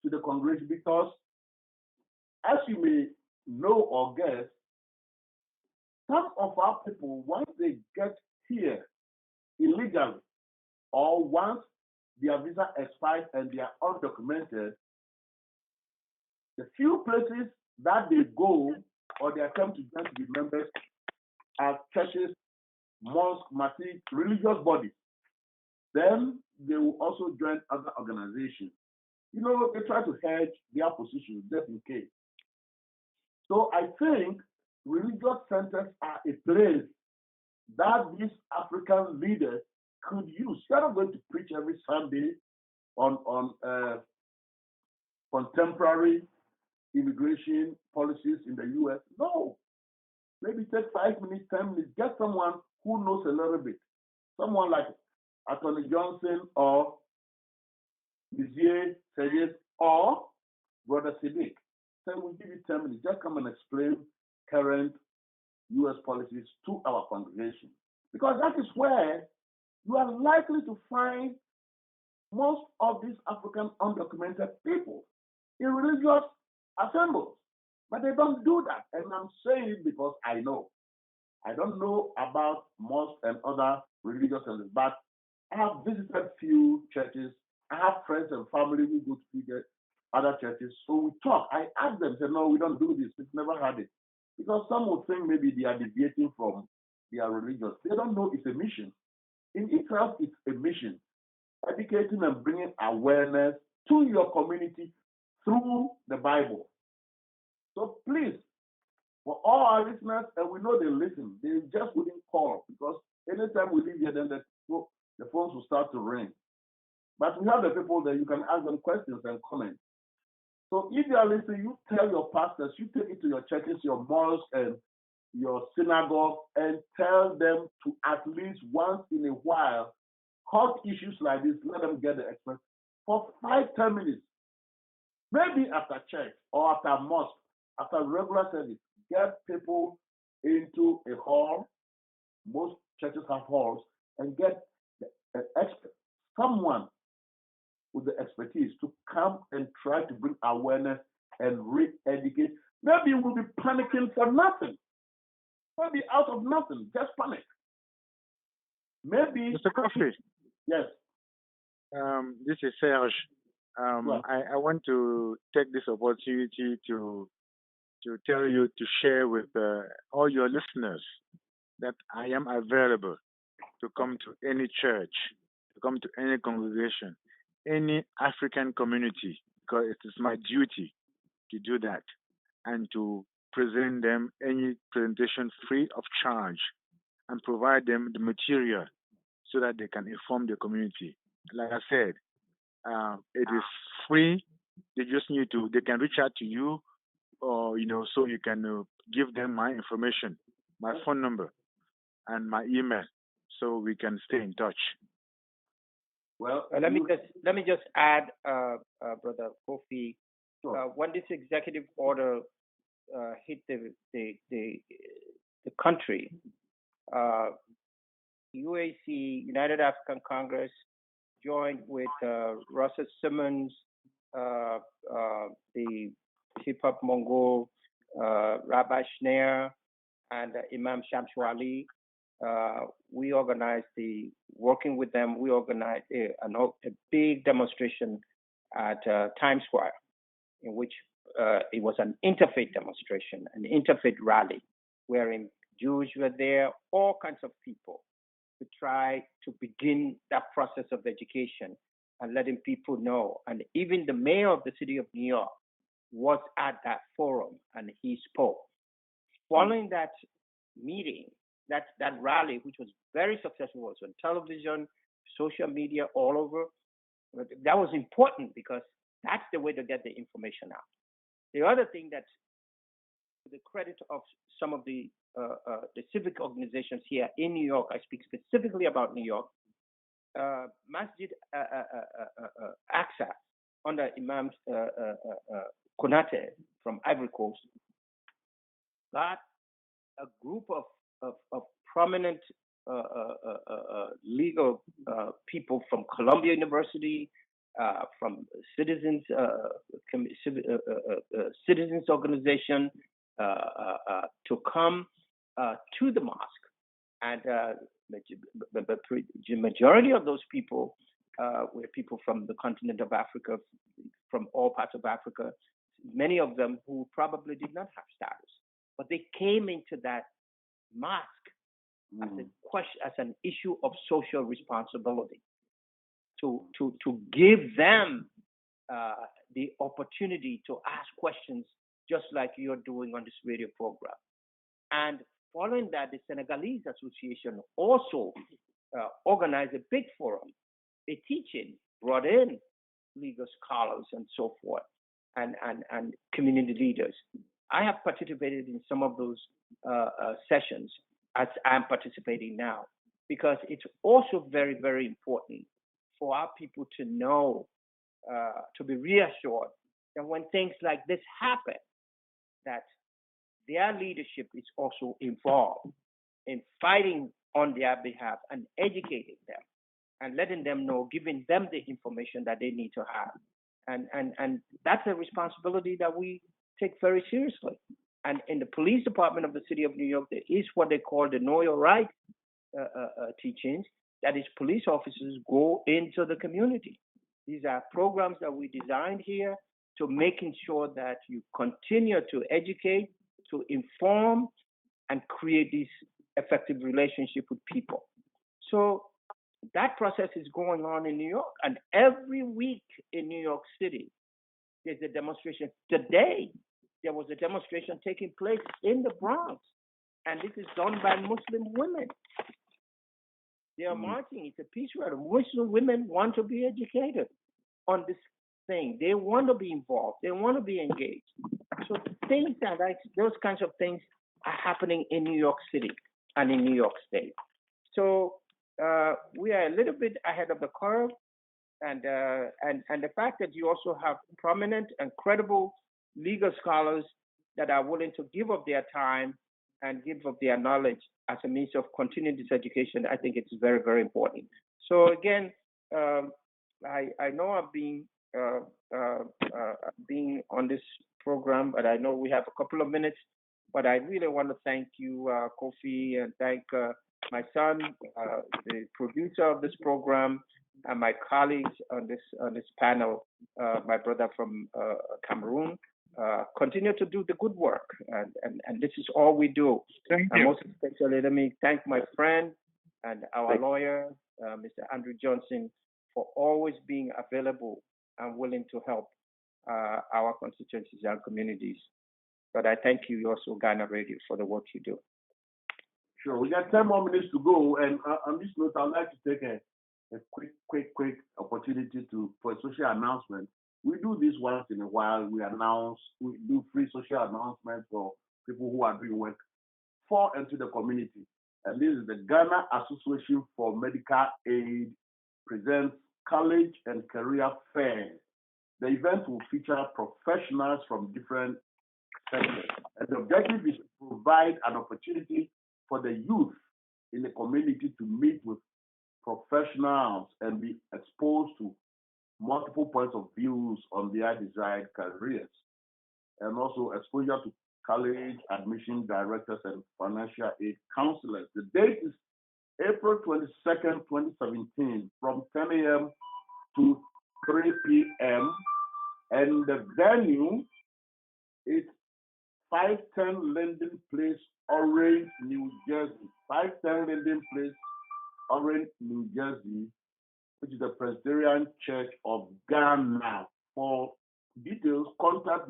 to the congregation because, as you may know or guess, some of our people, once they get here illegally, or once their visa expires and they are undocumented, the few places that they go or they attempt to join to be members are churches, mosques, masjids, religious bodies. Then they will also join other organizations. You know, they try to hedge their positions just in case. So I think religious centers are a place that these African leaders could use. They're not going to preach every Sunday on contemporary immigration policies in the U.S. No. Maybe take 5 minutes, 10 minutes, get someone who knows a little bit. Someone like Attorney Johnson or Monsieur Seyes or Brother Siddiq. Say, we'll give you 10 minutes. Just come and explain current U.S. policies to our congregation. Because that is where you are likely to find most of these African undocumented people in religious assemblies. But they don't do that. And I'm saying it because I know. I don't know about mosques and other religious centers, but I have visited few churches. I have friends and family who go to other churches. So we talk. I ask them, say, no, we don't do this. We've never had it. Because some would think maybe they are deviating from their religion. They don't know it's a mission. In itself, it's a mission. Educating and bringing awareness to your community through the Bible. So please, for all our listeners, and we know they listen, they just wouldn't call because anytime we leave here, then the phones will start to ring. But we have the people that you can ask them questions and comments. So if you are listening, you tell your pastors, you take it to your churches, your mosques, and your synagogue, and tell them to at least once in a while, hot issues like this, let them get the expert for 5-10 minutes. Maybe after church or after mosque, after regular service, get people into a hall. Most churches have halls, and get an expert, someone with the expertise to come and try to bring awareness and re-educate. Maybe you will be panicking for nothing. Maybe out of nothing, just panic. Maybe. Mr. Coffee. Yes. This is Serge. Well, I want to take this opportunity to tell you to share with all your listeners that I am available to come to any church, to come to any congregation, any African community, because it is my duty to do that and to present them any presentation free of charge and provide them the material so that they can inform the community. Like I said, it is free. They just need to, they can reach out to you or, so you can give them my information, my phone number, and my email so we can stay in touch. well, let me just add, Brother Kofi, when this executive order hit the country, UAC, United African Congress, joined with Russell Simmons, the hip hop Mongol, Rabbi Schneier, and Imam Shamsu Ali. We organized working with them, we organized a big demonstration at Times Square, in which it was an interfaith demonstration, an interfaith rally, wherein Jews were there, all kinds of people, to try to begin that process of education and letting people know. And even the mayor of the city of New York was at that forum and he spoke. Following that meeting, that rally, which was very successful, was on television, social media, all over. But that was important because that's the way to get the information out. The other thing that's the credit of some of the civic organizations here in New York, I speak specifically about New York, Masjid Aqsa under Imam Konate from Ivory Coast got a group of prominent legal people from Columbia University, from citizens organization to come to the mosque, and the majority of those people were people from the continent of Africa, from all parts of Africa. Many of them who probably did not have status, but they came into that mosque as a question, as an issue of social responsibility, to give them the opportunity to ask questions, just like you're doing on this radio program. And following that, the Senegalese Association also organized a big forum, a teaching, brought in legal scholars and so forth, and community leaders. I have participated in some of those sessions, as I'm participating now, because it's also very, very important for our people to know, to be reassured that when things like this happen, that their leadership is also involved in fighting on their behalf and educating them and letting them know, giving them the information that they need to have. And that's a responsibility that we take very seriously. And in the police department of the city of New York, there is what they call the Know Your Rights teachings. That is, police officers go into the community. These are programs that we designed here to making sure that you continue to educate, to inform, and create this effective relationship with people. So that process is going on in New York, and every week in New York City, there's a demonstration. Today, there was a demonstration taking place in the Bronx, and this is done by Muslim women. They are marching. It's a peace rally. Muslim women want to be educated on this thing. They want to be involved. They want to be engaged. So things like those kinds of things are happening in New York City and in New York State. So we are a little bit ahead of the curve, and the fact that you also have prominent and credible legal scholars that are willing to give up their time and give up their knowledge as a means of continuing this education, I think it's very, very important. So again, I know I've been being on this program, but I know we have a couple of minutes. But I really want to thank you, Kofi, and thank my son, the producer of this program, and my colleagues on this panel, my brother from Cameroon. Continue to do the good work, and this is all we do. Thank and you. most especially, let me thank my friend and our lawyer, Mr. Andrew Johnson, for always being available and willing to help our constituencies and communities. But I thank you also, Ghana Radio, for the work you do. Sure, we got 10 more minutes to go, and on this note, I'd like to take a quick opportunity for a social announcement. We do this once in a while. We do free social announcements for people who are doing work for and to the community. And this is the Ghana Association for Medical Aid presents College and Career Fair. The event will feature professionals from different sectors. And the objective is to provide an opportunity for the youth in the community to meet with professionals and be exposed to multiple points of views on their desired careers, and also exposure to college admission directors and financial aid counselors. The date is April 22nd, 2017, from 10 a.m. to 3 p.m. And the venue is 510 Linden Place, Orange, New Jersey. 510 Linden Place, Orange, New Jersey, which is the Presbyterian Church of Ghana. For details, contact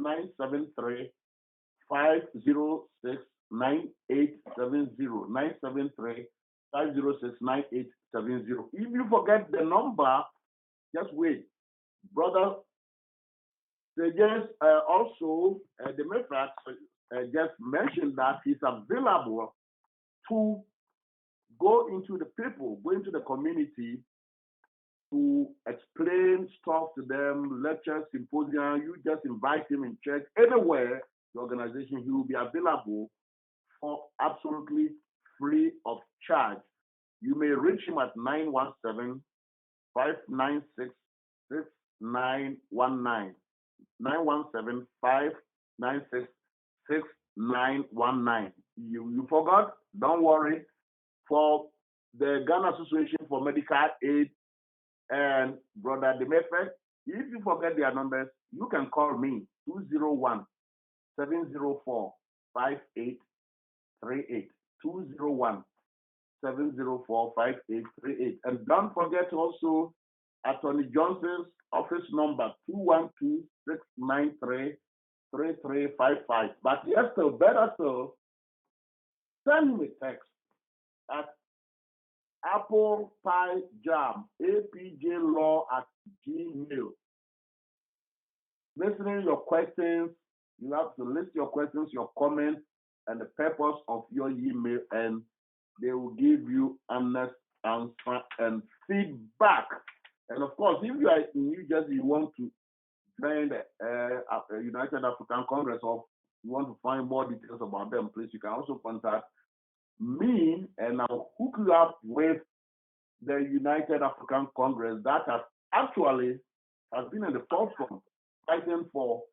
973-506-8255. 9870. 973 506 9870. If you forget the number, just wait. Brother, they just also, the Mefrat just mentioned that he's available to go into the people, go into the community to explain stuff to them, lectures, symposium. You just invite him in church, anywhere, the organization, he will be available for absolutely free of charge. You may reach him at 917 596 6919. 917 596 6919. You forgot? Don't worry. For the Ghana Association for Medical Aid and Brother Demefek, if you forget their numbers, you can call me 201 704 5838. 201 704 5838. And don't forget also Attorney Johnson's office number 212 693 3355. But yes, still, better still, send me a text at Apple Pie Jam, apjlaw@gmail. Listening your questions, you have to list your questions, your comments, and the purpose of your email, and they will give you honest answer and feedback. And of course, if you are in New Jersey, you want to join the United African Congress, or you want to find more details about them, please, you can also contact me, and I'll hook you up with the United African Congress that has been in the forefront, fighting for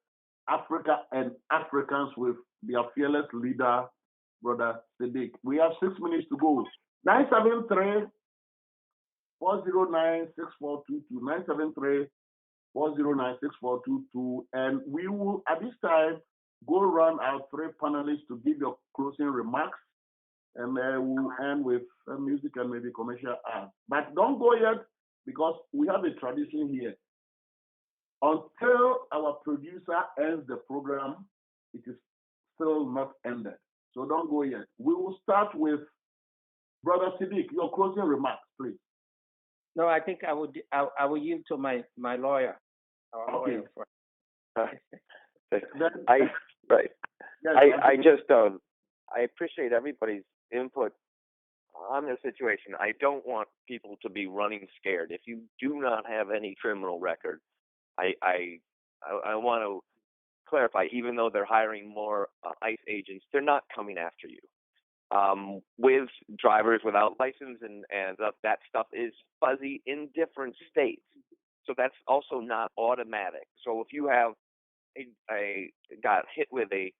Africa and Africans with their fearless leader, Brother Sadiq. We have 6 minutes to go. 973 409 6422. 973 409 6422. And we will, at this time, go around our 3 panelists to give your closing remarks. And we'll end with music and maybe commercial ads. But don't go yet, because we have a tradition here. Until our producer ends the program, it is still not ended. So don't go yet. We will start with Brother Sadiq. Your closing remarks, please. No, I think I would yield to my lawyer. Our Okay. lawyer for I appreciate everybody's input on the situation. I don't want people to be running scared. If you do not have any criminal record, I want to clarify, even though they're hiring more ICE agents, they're not coming after you. With drivers without license and that stuff is fuzzy in different states. So that's also not automatic. So if you have got hit with a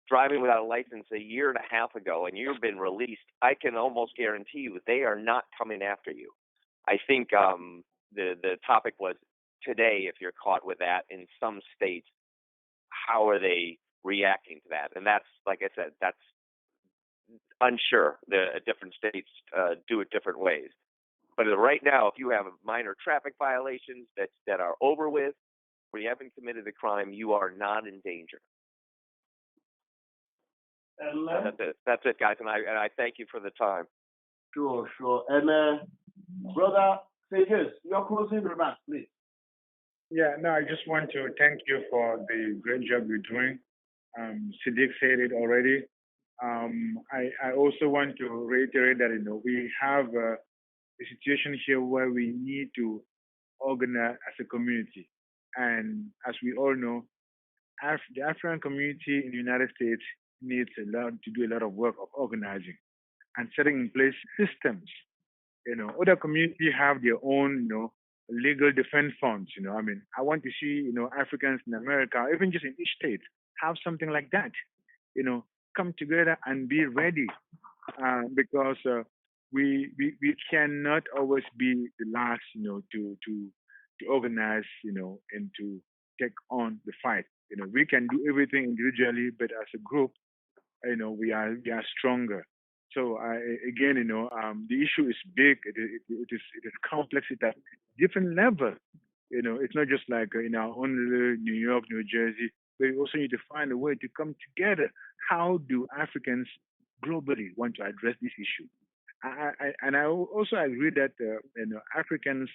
driving without a license a year and a half ago and you've been released, I can almost guarantee you they are not coming after you. I think the topic was today, if you're caught with that in some states, how are they reacting to that? And that's, like I said, that's unsure. The different states do it different ways. But right now, if you have minor traffic violations that are over with, where you haven't committed a crime, you are not in danger. And that's it, guys. And I thank you for the time. Sure. And Brother Sages, your closing remarks, please. Yeah, no, I just want to thank you for the great job you're doing. Sadiq said it already. I also want to reiterate that, we have a situation here where we need to organize as a community. And as we all know, the African community in the United States needs to do a lot of work of organizing and setting in place systems. Other communities have their own, legal defense funds. I want to see, Africans in America, even just in each state, have something like that. Come together and be ready, because we cannot always be the last, to organize, and to take on the fight. We can do everything individually, but as a group, we are stronger. So again, the issue is big. It is complex. It's at different level. It's not just like in our own New York, New Jersey. but we also need to find a way to come together. How do Africans globally want to address this issue? And I also agree that Africans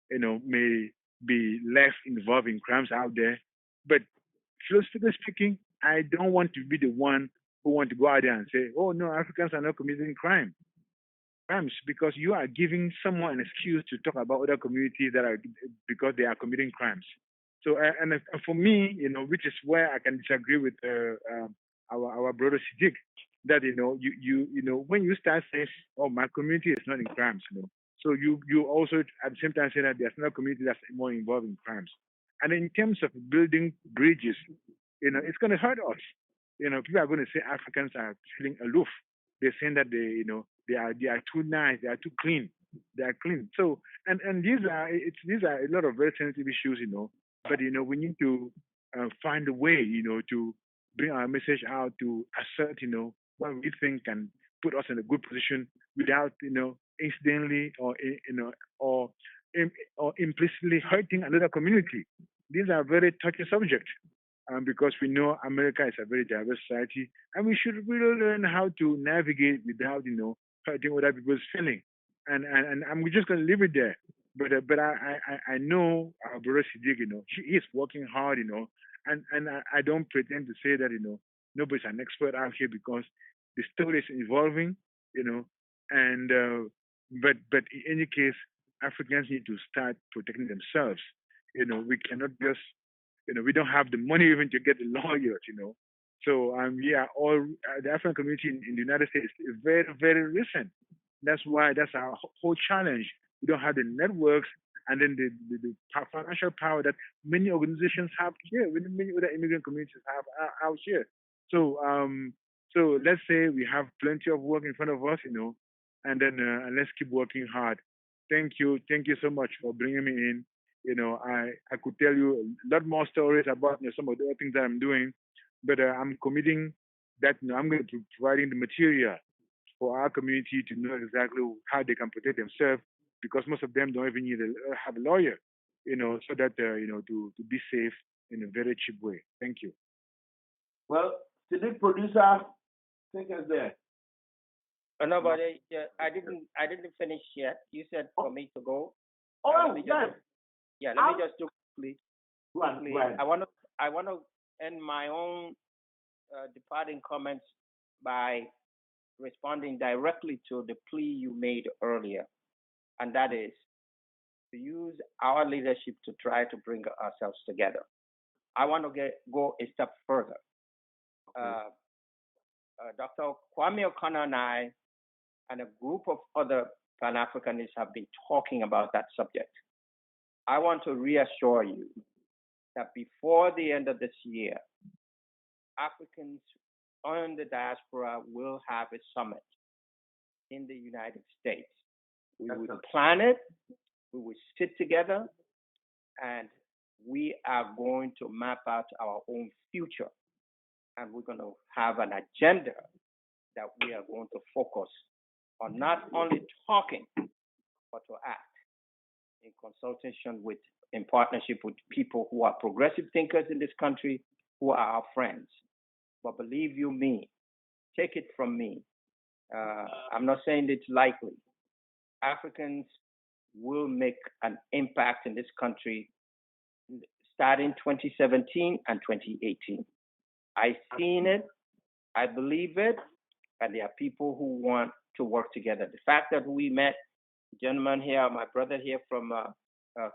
may be less involved in crimes out there, but philosophically speaking, I don't want to be the one who want to go out there and say, "Oh no, Africans are not committing crimes," because you are giving someone an excuse to talk about other communities that are because they are committing crimes. So, and for me, which is where I can disagree with our brother Siddiq, that when you start saying, "Oh, my community is not in crimes," so you also at the same time say that there's no community that's more involved in crimes. And in terms of building bridges, it's going to hurt us. People are going to say Africans are feeling aloof. They're saying that they are too nice, they are too clean, they are clean. So and these are a lot of very sensitive issues, But we need to find a way, to bring our message out to assert, what we think can put us in a good position without, incidentally or or implicitly hurting another community. These are very touchy subjects because we know America is a very diverse society, and we should really learn how to navigate without, hurting other people's feelings. And I'm just going to leave it there. But I know our brother Siddiq, he is working hard, and I don't pretend to say that, nobody's an expert out here because the story is evolving, and but in any case, Africans need to start protecting themselves. We cannot just we don't have the money even to get the lawyers, So all the African community in the United States is very, very recent. That's why that's our whole challenge. We don't have the networks and then the financial power that many organizations have here, many other immigrant communities have out here. So let's say we have plenty of work in front of us, and then and let's keep working hard. Thank you so much for bringing me in. I could tell you a lot more stories about some of the other things that I'm doing, but I'm committing that I'm going to be providing the material for our community to know exactly how they can protect themselves, because most of them don't even need to have a lawyer, so that to be safe in a very cheap way. Thank you. Well, Siddiq producer, take us there. No, but I didn't finish yet. You said for me to go. Oh, yes. Yeah, let me just do please. Go on. I want to end my own departing comments by responding directly to the plea you made earlier, and that is to use our leadership to try to bring ourselves together. I want to go a step further. Okay. Dr. Kwame O'Connor and I and a group of other Pan-Africanists have been talking about that subject. I want to reassure you that before the end of this year, Africans on the diaspora will have a summit in the United States. We will plan it, we will sit together, and we are going to map out our own future. And we're going to have an agenda that we are going to focus on not only talking, but to act in consultation with, in partnership with people who are progressive thinkers in this country, who are our friends. But believe you me, take it from me. I'm not saying it's likely. Africans will make an impact in this country starting 2017 and 2018. I've seen it, I believe it, and there are people who want to work together. The fact that we met a gentleman here, my brother here from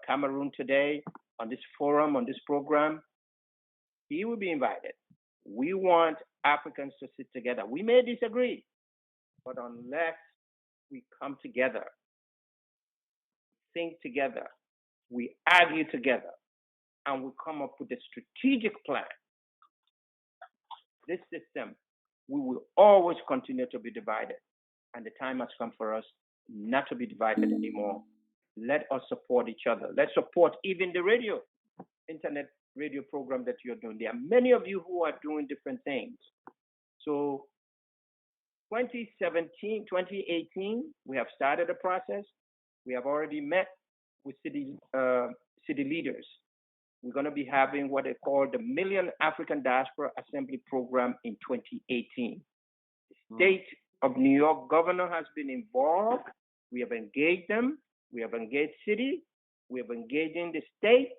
Cameroon today on this forum, on this program, he will be invited. We want Africans to sit together. We may disagree, but unless we come together, think together, we argue together, and we come up with a strategic plan, this system, we will always continue to be divided. And the time has come for us not to be divided anymore. Let us support each other. Let's support even the internet radio program that you're doing. There are many of you who are doing different things. So 2017, 2018, we have started a process. We have already met with city leaders. we're going to be having what they call the Million African Diaspora Assembly Program in 2018. The state of New York governor has been involved. We have engaged them. We have engaged city. We have engaged in the state,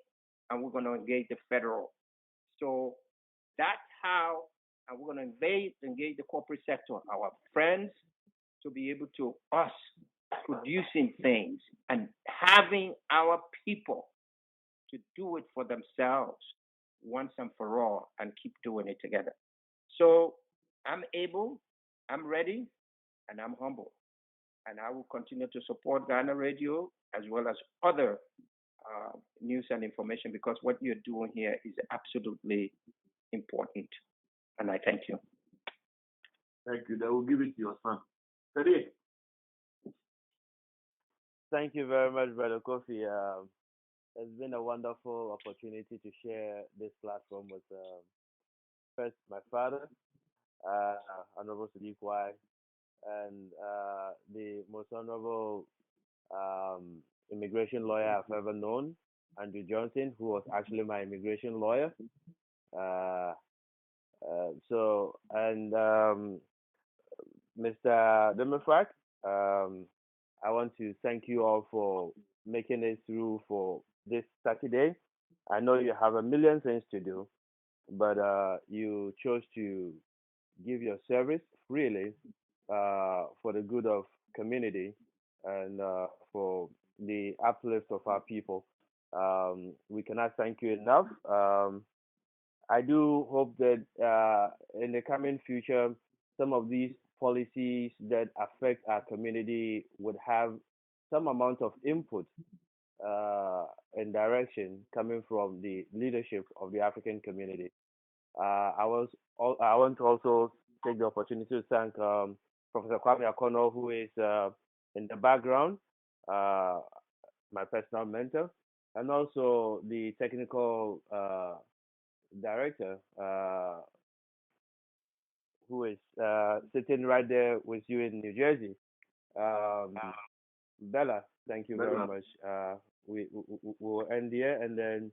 and we're going to engage the federal. So that's how, and we're going to engage the corporate sector, our friends, to be able to us producing things and having our people to do it for themselves once and for all and keep doing it together. So I'm able, I'm ready, and I'm humble. And I will continue to support Ghana Radio as well as other news and information, because what you're doing here is absolutely important. And I thank you. Thank you. That will give it to your son. Sadiq. Thank you very much, Brother Kofi. It's been a wonderful opportunity to share this platform with first my father, Honorable Sadiq Y, and the most honorable immigration lawyer I've ever known, Andrew Johnson, who was actually my immigration lawyer. Mr. Demofrak, I want to thank you all for making it through for this Saturday. I know you have a million things to do, but you chose to give your service freely for the good of community and for the uplift of our people. We cannot thank you enough. I do hope that in the coming future, some of these policies that affect our community would have some amount of input and direction coming from the leadership of the African community. I want to also take the opportunity to thank Professor Kwame Akono, who is in the background, my personal mentor, and also the technical director, who is sitting right there with you in New Jersey. Bella, thank you very much. We will end here and then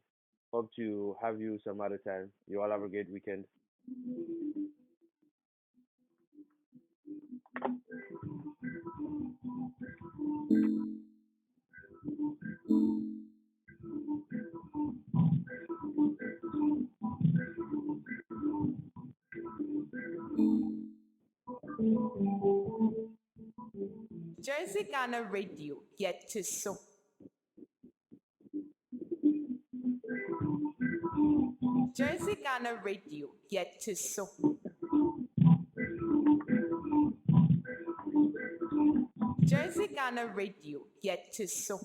hope to have you some other time. You all have a great weekend. Jersey Ghana Radio, yet to so. Jersey Ghana Radio, yet to so. Jersey Ghana Radio, yet to so.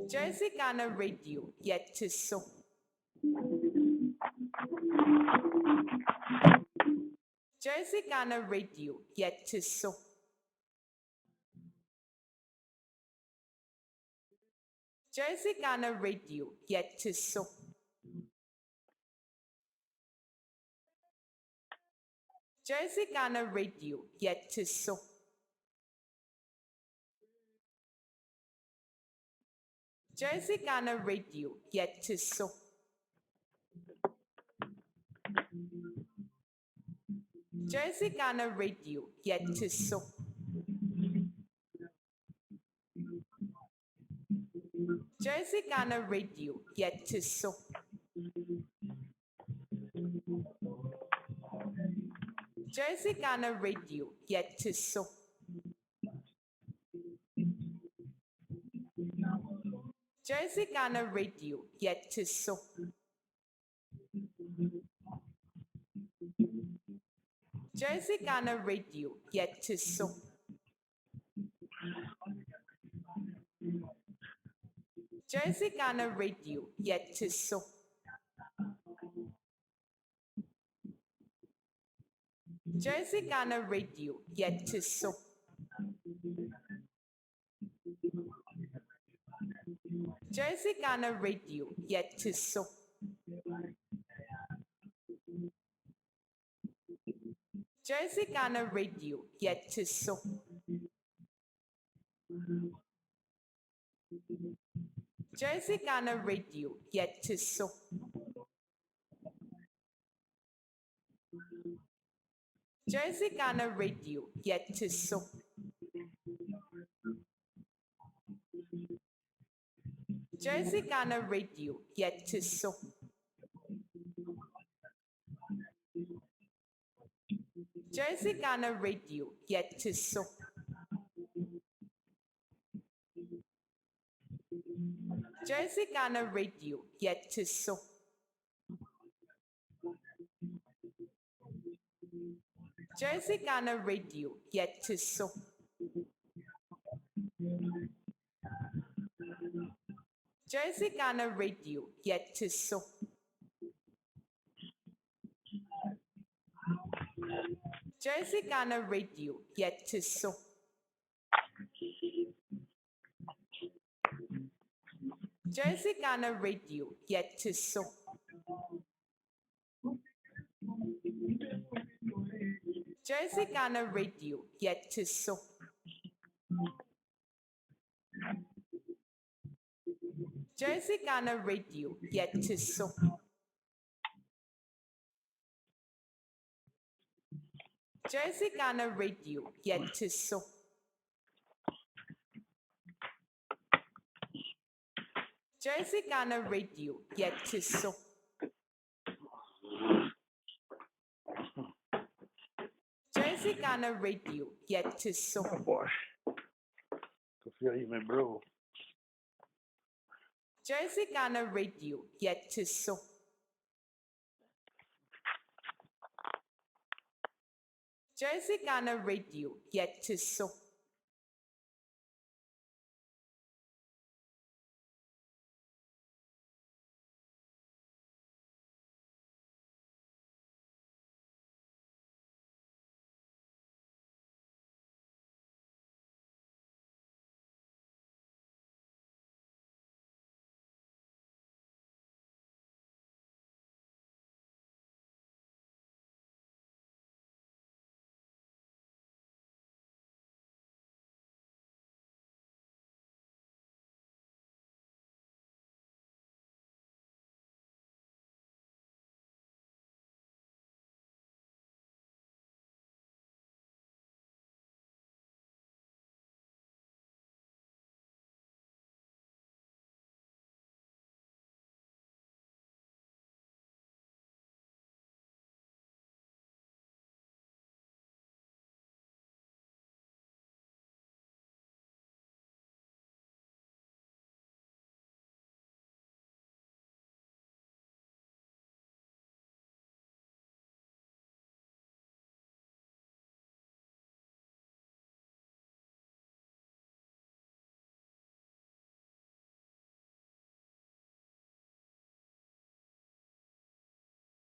Jersey Ghana Radio, yet to so. Jersey Ghana Radio, yet to so. Jersey Ghana Radio, yet to so. Jersey Ghana Radio, yet to so. Jersey Ghana Radio, yet to so. Jersey Ghana Radio, yet to so. Jersey Ghana Radio, yet to so. Jersey Ghana Radio, yet to so. Jersey Ghana Radio, yet to so. Jersey Ghana Radio, yet to so. Jersey Ghana Radio, yet to so. Jersey Ghana Radio, yet to so. Jersey Ghana Radio, yet to so. Jersey Ghana Radio, yet to so. Jersey Ghana Radio, yet to so. Jersey Ghana Radio, yet to so. Jersey Ghana Radio, yet to so. Jersey Ghana Radio, yet to so. Jersey Ghana Radio, yet to so. Jersey Ghana Radio, yet to so. Jersey Ghana Radio, yet to so. Jersey Ghana Radio, yet to so. Jersey Ghana Radio, yet to so. Jersey Ghana Radio, yet to so. Jersey Ghana Radio, yet to so. Jersey Ghana Radio, yet to so. Jersey Ghana Radio, yet to so. Jersey Ghana Radio, yet to so. Oh boy. I feel you, my bro. Jersey Ghana Radio, yet to so. Jersey Ghana Radio, yet to so.